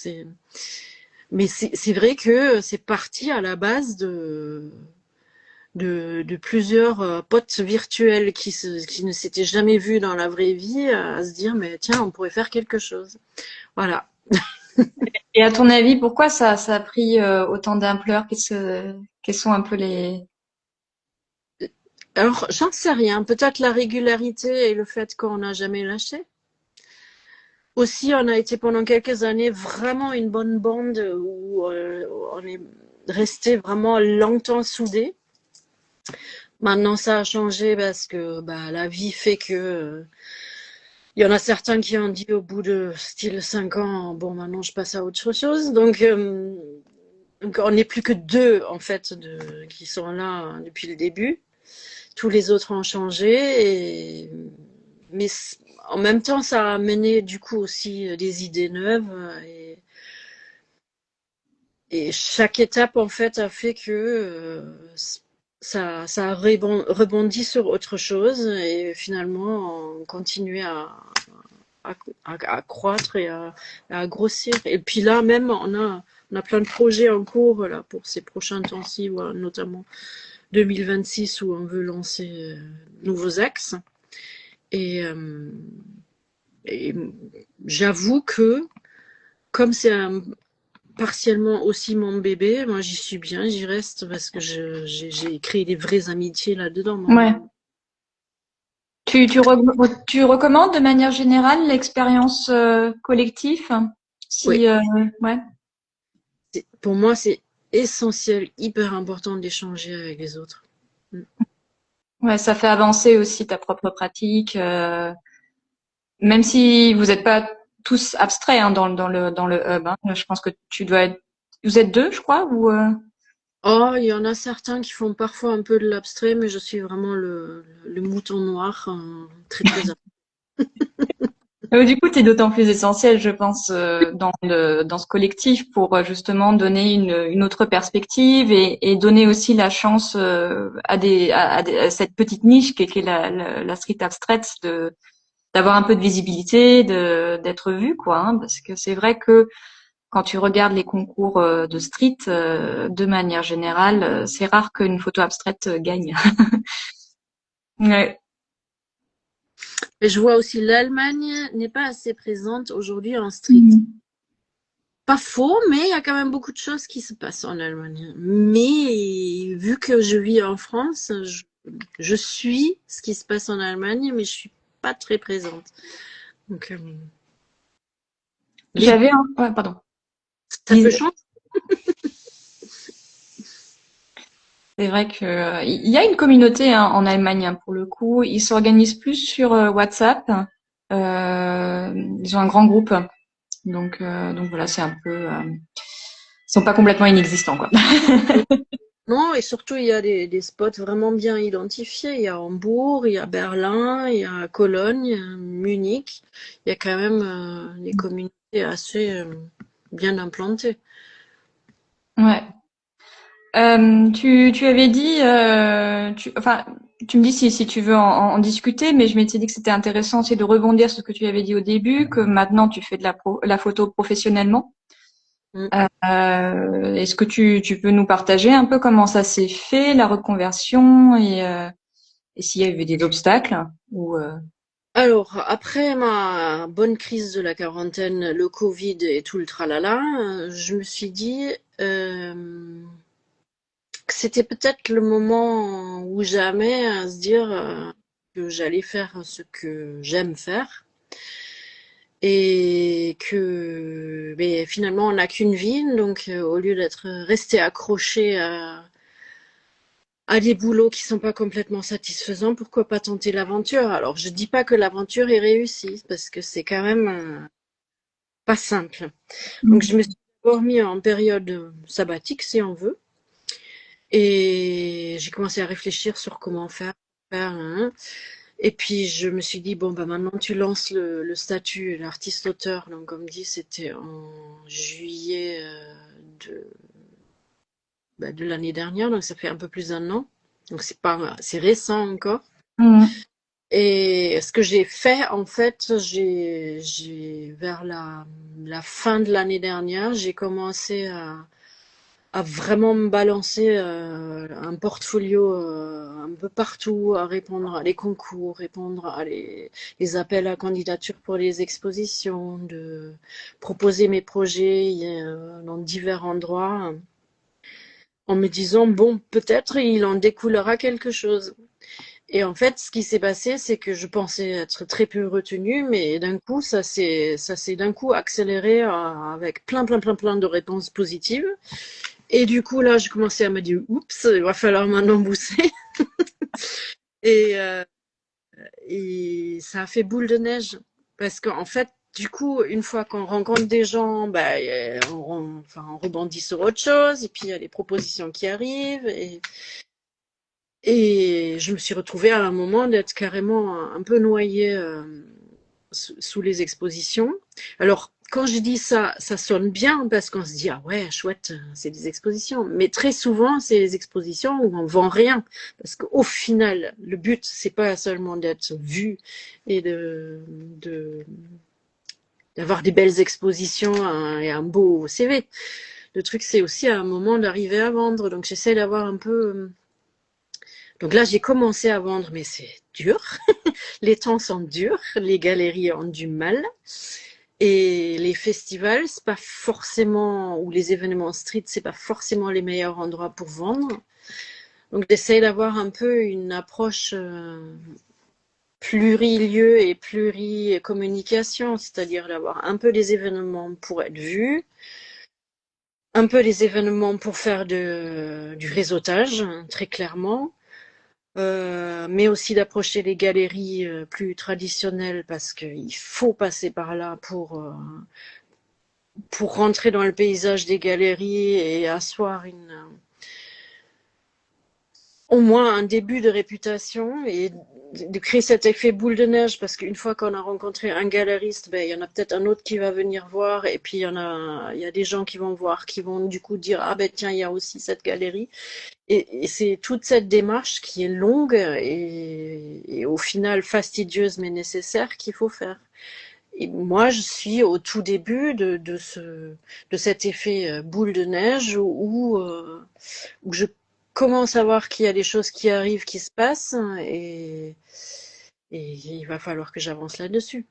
Mais c'est vrai que c'est parti à la base de plusieurs potes virtuels qui ne s'étaient jamais vus dans la vraie vie, à se dire, mais tiens, on pourrait faire quelque chose. Voilà. Et à ton avis, pourquoi ça a pris autant d'ampleur? Quels sont un peu les... Alors, j'en sais rien. Peut-être la régularité et le fait qu'on n'a jamais lâché. Aussi, on a été pendant quelques années vraiment une bonne bande où on est resté vraiment longtemps soudés. Maintenant, ça a changé parce que bah, la vie fait que il y en a certains qui ont dit au bout de style 5 ans, bon, maintenant je passe à autre chose. Donc on n'est plus que deux en fait qui sont là depuis le début. Tous les autres ont changé, mais en même temps, ça a amené du coup aussi des idées neuves et chaque étape en fait a fait que ça a rebondi sur autre chose et finalement on continuait à, à croître et à grossir. Et puis là même, on a plein de projets en cours là, pour ces prochains temps-ci, notamment 2026 où on veut lancer nouveaux axes. Et, euh, et j'avoue que comme c'est partiellement aussi mon bébé, moi j'y suis bien, j'y reste parce que j'ai créé des vraies amitiés là-dedans. Ouais. Tu recommandes de manière générale l'expérience collective? Oui, Si, ouais. pour moi c'est essentiel, hyper important d'échanger avec les autres. Mm. Ouais, ça fait avancer aussi ta propre pratique, même si vous n'êtes pas tous abstraits hein, dans le hub. Hein. Je pense que tu dois être. Vous êtes deux, je crois, ou Oh, il y en a certains qui font parfois un peu de l'abstrait, mais je suis vraiment le mouton noir, très très. Du coup, tu es d'autant plus essentiel, je pense, dans ce collectif pour justement donner une autre perspective et donner aussi la chance à cette petite niche qui est la street abstraite d'avoir un peu de visibilité, d'être vu, quoi. Hein, parce que c'est vrai que quand tu regardes les concours de street, de manière générale, c'est rare qu'une photo abstraite gagne. Ouais. Mais je vois aussi l'Allemagne n'est pas assez présente aujourd'hui en street. Mhm. Pas faux, mais il y a quand même beaucoup de choses qui se passent en Allemagne. Mais vu que je vis en France, je suis ce qui se passe en Allemagne, mais je suis pas très présente. Donc, les, J'avais un... Ouais, pardon. ça peut changer. C'est vrai que il y a une communauté hein, en Allemagne hein, pour le coup. Ils s'organisent plus sur WhatsApp. Ils ont un grand groupe, donc voilà, c'est un peu. Ils sont pas complètement inexistants quoi. Non, et surtout, il y a des spots vraiment bien identifiés. Il y a Hambourg, il y a Berlin, il y a Cologne, il y a Munich. Il y a quand même des communautés assez bien implantées. Ouais. Tu avais dit, enfin, tu me dis si tu veux en discuter, mais je m'étais dit que c'était intéressant aussi de rebondir sur ce que tu avais dit au début, que maintenant tu fais de la photo professionnellement. Mm. Est-ce que tu peux nous partager un peu comment ça s'est fait, la reconversion et s'il y a eu des obstacles ou Alors, après ma bonne crise de la quarantaine, le Covid et tout le tralala, je me suis dit que c'était peut-être le moment ou jamais à se dire que j'allais faire ce que j'aime faire et que mais finalement on n'a qu'une vie, donc au lieu d'être resté accroché à des boulots qui sont pas complètement satisfaisants, pourquoi pas tenter l'aventure? Alors, je dis pas que l'aventure est réussie, parce que c'est quand même pas simple. Donc, je me suis d'abord mis en période sabbatique, si on veut, et j'ai commencé à réfléchir sur comment faire, hein. Et puis, je me suis dit, bon, bah, maintenant, tu lances le statut, l'artiste-auteur. Donc, comme dit, c'était en juillet de, de l'année dernière, donc ça fait un peu plus d'un an. Donc, c'est pas, c'est récent encore. Mhm. Et ce que j'ai fait, en fait, vers la fin de l'année dernière, j'ai commencé à vraiment me balancer un portfolio un peu partout, à répondre à les concours, répondre à les appels à candidature pour les expositions, de proposer mes projets dans divers endroits, en me disant, bon, peut-être il en découlera quelque chose. Et en fait, ce qui s'est passé, c'est que je pensais être très peu retenue, mais d'un coup, ça s'est d'un coup accéléré avec plein de réponses positives. Et du coup, là, j'ai commencé à me dire, oups, il va falloir maintenant bosser. Et, euh, et ça a fait boule de neige. Parce qu'en fait, du coup, une fois qu'on rencontre des gens, bah, enfin, on rebondit sur autre chose. Et puis, il y a les propositions qui arrivent. Et je me suis retrouvée à un moment d'être carrément un peu noyée sous les expositions. Alors, quand je dis ça, ça sonne bien parce qu'on se dit, ah ouais, chouette, c'est des expositions. Mais très souvent, c'est des expositions où on vend rien. Parce qu'au final, le but, c'est pas seulement d'être vu et d'avoir des belles expositions et un beau CV. Le truc, c'est aussi à un moment d'arriver à vendre. Donc, j'essaie d'avoir un peu. Donc là, j'ai commencé à vendre, mais c'est dur. Les temps sont durs, les galeries ont du mal. Et les festivals, c'est pas forcément, ou les événements street, c'est pas forcément les meilleurs endroits pour vendre. Donc j'essaie d'avoir un peu une approche plurilieu et pluricommunication, c'est-à-dire d'avoir un peu des événements pour être vus, un peu des événements pour faire du réseautage, très clairement, mais aussi d'approcher les galeries plus traditionnelles parce qu'il faut passer par là pour rentrer dans le paysage des galeries et asseoir au moins un début de réputation et de créer cet effet boule de neige parce qu'une fois qu'on a rencontré un galeriste, ben, il y en a peut-être un autre qui va venir voir et puis il y a des gens qui vont voir, qui vont du coup dire ah ben tiens il y a aussi cette galerie et c'est toute cette démarche qui est longue et au final fastidieuse mais nécessaire qu'il faut faire. Et moi, je suis au tout début de cet effet boule de neige où je commence à voir qu'il y a des choses qui arrivent, qui se passent, et il va falloir que j'avance là-dessus.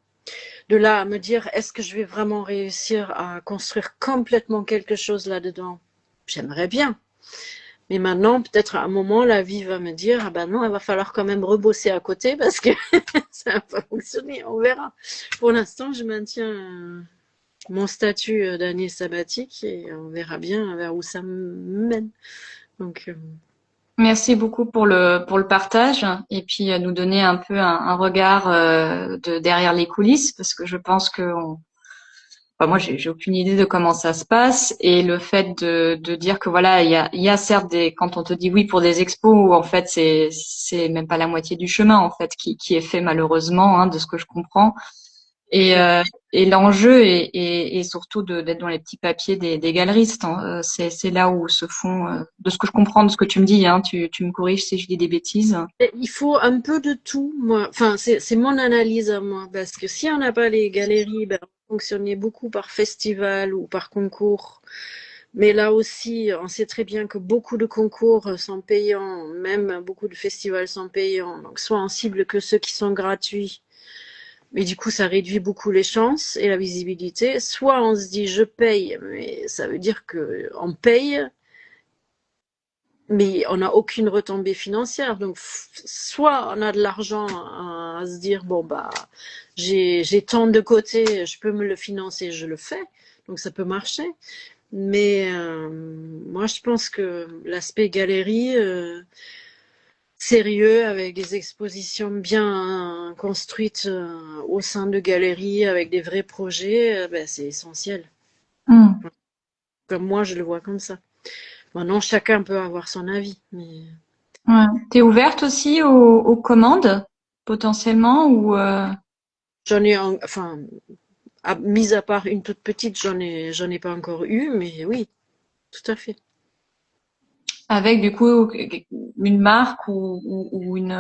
De là à me dire, est-ce que je vais vraiment réussir à construire complètement quelque chose là-dedans? J'aimerais bien. Mais maintenant, peut-être à un moment, la vie va me dire, ah ben non, il va falloir quand même rebosser à côté parce que ça va pas fonctionner, on verra. Pour l'instant, je maintiens mon statut d'année sabbatique et on verra bien vers où ça me mène. Donc, Merci beaucoup pour le partage et puis nous donner un peu un regard de derrière les coulisses parce que je pense que enfin, moi j'ai aucune idée de comment ça se passe et le fait de dire que voilà il y a certes des quand on te dit oui pour des expos en fait c'est même pas la moitié du chemin en fait qui est fait malheureusement hein, de ce que je comprends et, et l'enjeu est surtout d'être dans les petits papiers des galeristes. Hein. C'est là où se font, de ce que je comprends, de ce que tu me dis, hein, tu me corriges si je dis des bêtises. il faut un peu de tout, moi. Enfin, c'est mon analyse à moi, parce que si on n'a pas les galeries, ben, on fonctionnait beaucoup par festival ou par concours. Mais là aussi, on sait très bien que beaucoup de concours sont payants, même beaucoup de festivals sont payants. Donc, soit on cible que ceux qui sont gratuits, mais du coup, ça réduit beaucoup les chances et la visibilité. Soit on se dit, je paye, mais ça veut dire que on paye, mais on n'a aucune retombée financière. Donc, soit on a de l'argent à se dire, bon, bah, j'ai tant de côté, je peux me le financer, je le fais. Donc, ça peut marcher. Mais moi, je pense que l'aspect galerie, sérieux, avec des expositions bien construites au sein de galeries, avec des vrais projets, ben, c'est essentiel. Hmm. Comme moi, je le vois comme ça. Maintenant, chacun peut avoir son avis, mais Ouais. T'es ouverte aussi aux commandes potentiellement ou j'en ai, enfin, mis à part une toute petite, j'en ai pas encore eu, mais oui, tout à fait. avec du coup une marque ou une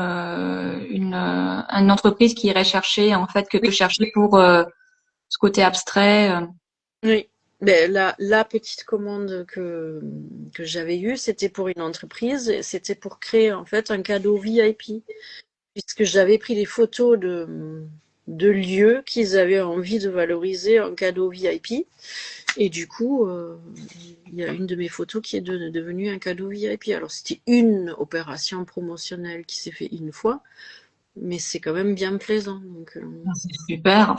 entreprise qui irait chercher en fait que Oui, te chercher pour ce côté abstrait. oui. Ben, la petite commande que j'avais eue, c'était pour une entreprise et c'était pour créer en fait un cadeau VIP. Puisque j'avais pris des photos de lieux qu'ils avaient envie de valoriser en cadeau VIP. Et du coup, il y a une de mes photos qui est devenue un cadeau VIP. Alors, c'était une opération promotionnelle qui s'est fait une fois, mais c'est quand même bien plaisant. Donc, C'est super.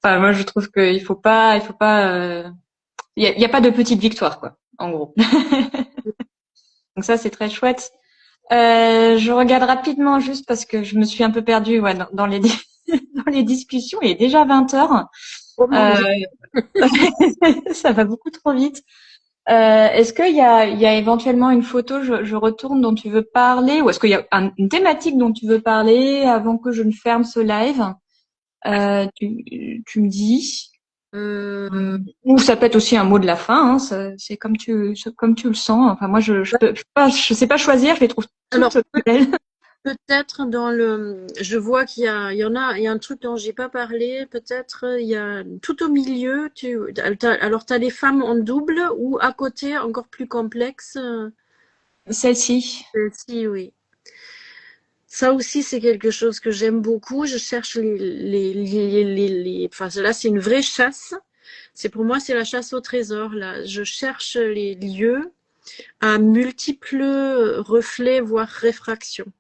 Enfin, moi je trouve il faut pas, il y a pas de petite victoire quoi, en gros. Donc ça c'est très chouette. Je regarde rapidement juste parce que je me suis un peu perdue ouais, dans les dans les discussions. Il est déjà 20 heures. oh mon Euh, Dieu! ça va beaucoup trop vite. Est-ce il y a éventuellement une photo, je retourne, dont tu veux parler, ou est-ce qu'il y a une thématique dont tu veux parler avant que je ne ferme ce live? Tu me dis. Ou ça peut être aussi un mot de la fin. Hein, c'est comme tu le sens. Enfin moi je sais pas choisir. Je les trouve Alors, toutes belles. peut-être je vois il y a un truc dont j'ai pas parlé. Peut-être il y a tout au milieu. Alors t'as les femmes en double ou à côté encore plus complexe. Celle-ci. Si, oui. Ça aussi, c'est quelque chose que j'aime beaucoup. Je cherche enfin, là, c'est une vraie chasse. Pour moi, c'est la chasse au trésor, là. Je cherche les lieux à multiples reflets, voire réfractions.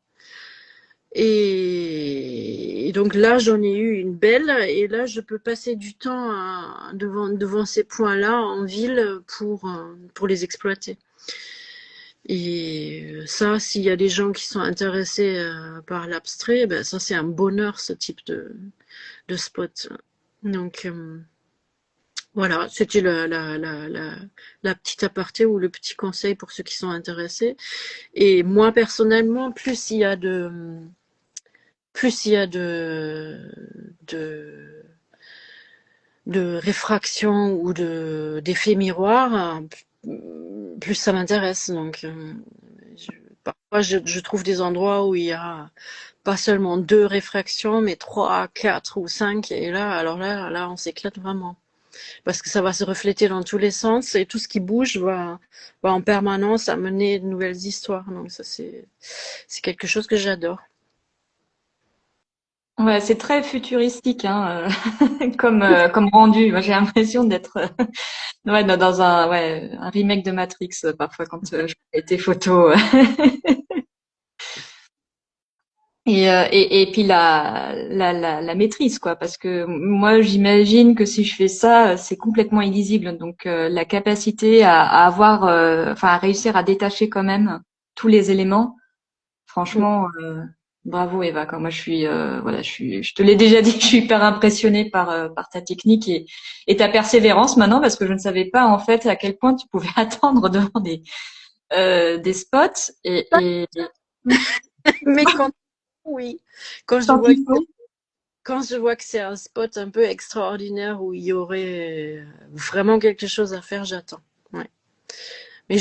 Et donc là, j'en ai eu une belle. Et là, je peux passer du temps devant ces points-là en ville pour les exploiter. Et ça, s'il y a des gens qui sont intéressés par l'abstrait, ben ça c'est un bonheur ce type de spot. Donc voilà, c'était la petite aparté ou le petit conseil pour ceux qui sont intéressés. Et moi personnellement, plus il y a de, de réfraction ou d'effet miroir, plus ça m'intéresse. Donc parfois je trouve des endroits où il y a pas seulement 2 réfractions, mais 3, 4 ou 5. Et là, alors là, on s'éclate vraiment. Parce que ça va se refléter dans tous les sens et tout ce qui bouge va en permanence amener de nouvelles histoires. Donc ça, c'est quelque chose que j'adore. Ouais, c'est très futuristique hein, comme rendu. Moi, j'ai l'impression d'être ouais, dans un remake de Matrix parfois quand je fais tes photos. Et puis la maîtrise quoi parce que moi j'imagine que si je fais ça c'est complètement illisible donc la capacité à avoir enfin à réussir à détacher quand même tous les éléments franchement bravo Eva quoi moi je suis voilà je te l'ai déjà dit je suis hyper impressionnée par ta technique et ta persévérance maintenant parce que je ne savais pas en fait à quel point tu pouvais attendre devant des spots et Mais oui, quand je quand vois il faut. quand je vois que c'est un spot un peu extraordinaire où il y aurait vraiment quelque chose à faire, j'attends. Ouais. Mais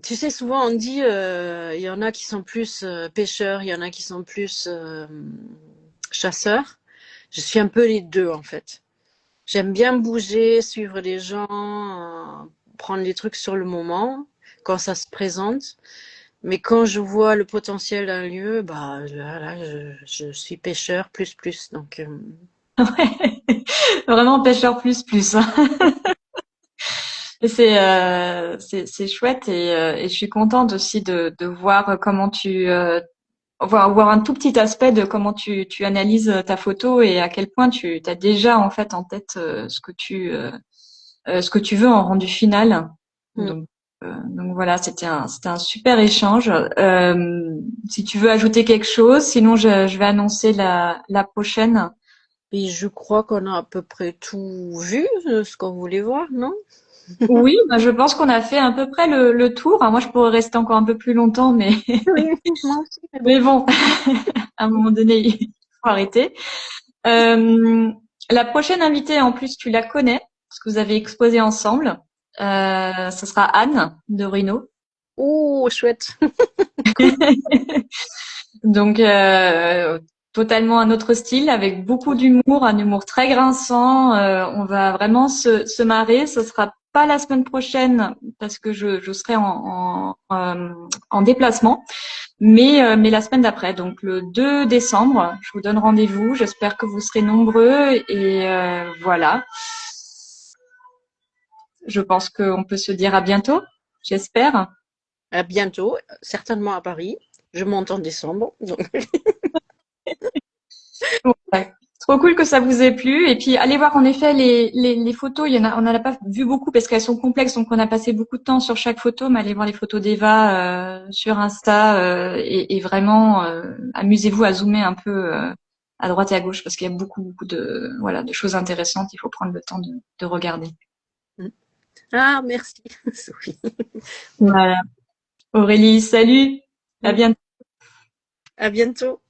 tu sais, souvent on dit, il y en a qui sont plus pêcheurs, il y en a qui sont plus chasseurs. Je suis un peu les deux en fait. J'aime bien bouger, suivre les gens, prendre les trucs sur le moment, quand ça se présente. Mais quand je vois le potentiel d'un lieu, bah là, je suis pêcheur plus plus. Donc Ouais. Vraiment pêcheur plus plus. Hein. Et c'est chouette et je suis contente aussi de voir comment tu voir un tout petit aspect de comment tu analyses ta photo et à quel point tu as déjà en fait en tête ce que tu veux en rendu final. mm. Donc voilà, c'était un super échange. Si tu veux ajouter quelque chose, sinon je vais annoncer la prochaine. Et je crois qu'on a à peu près tout vu, ce qu'on voulait voir, non? Oui, bah, je pense qu'on a fait à peu près le tour. Alors, moi, je pourrais rester encore un peu plus longtemps, mais Oui, moi aussi, mais bon. mais bon, à un moment donné, il faut arrêter. Euh, la prochaine invitée, en plus, tu la connais parce que vous avez exposé ensemble. Ce sera Anne de Rhino. Oh, chouette. Donc, totalement un autre style, avec beaucoup d'humour, un humour très grinçant. On va vraiment se marrer. Ce sera pas la semaine prochaine parce que je serai en déplacement, mais la semaine d'après, donc le 2 décembre, je vous donne rendez-vous. J'espère que vous serez nombreux et voilà. Je pense qu'on peut se dire à bientôt. J'espère. À bientôt, certainement à Paris. Je monte en décembre. Donc... Ouais. Trop cool que ça vous ait plu. Et puis, allez voir en effet les photos. On n'en a pas vu beaucoup parce qu'elles sont complexes, donc on a passé beaucoup de temps sur chaque photo. Mais allez voir les photos d'Eva sur Insta et vraiment amusez-vous à zoomer un peu à droite et à gauche parce qu'il y a beaucoup de choses intéressantes. Il faut prendre le temps de regarder. Ah, merci, Sophie. Voilà. Aurélie, salut. À bientôt. À bientôt.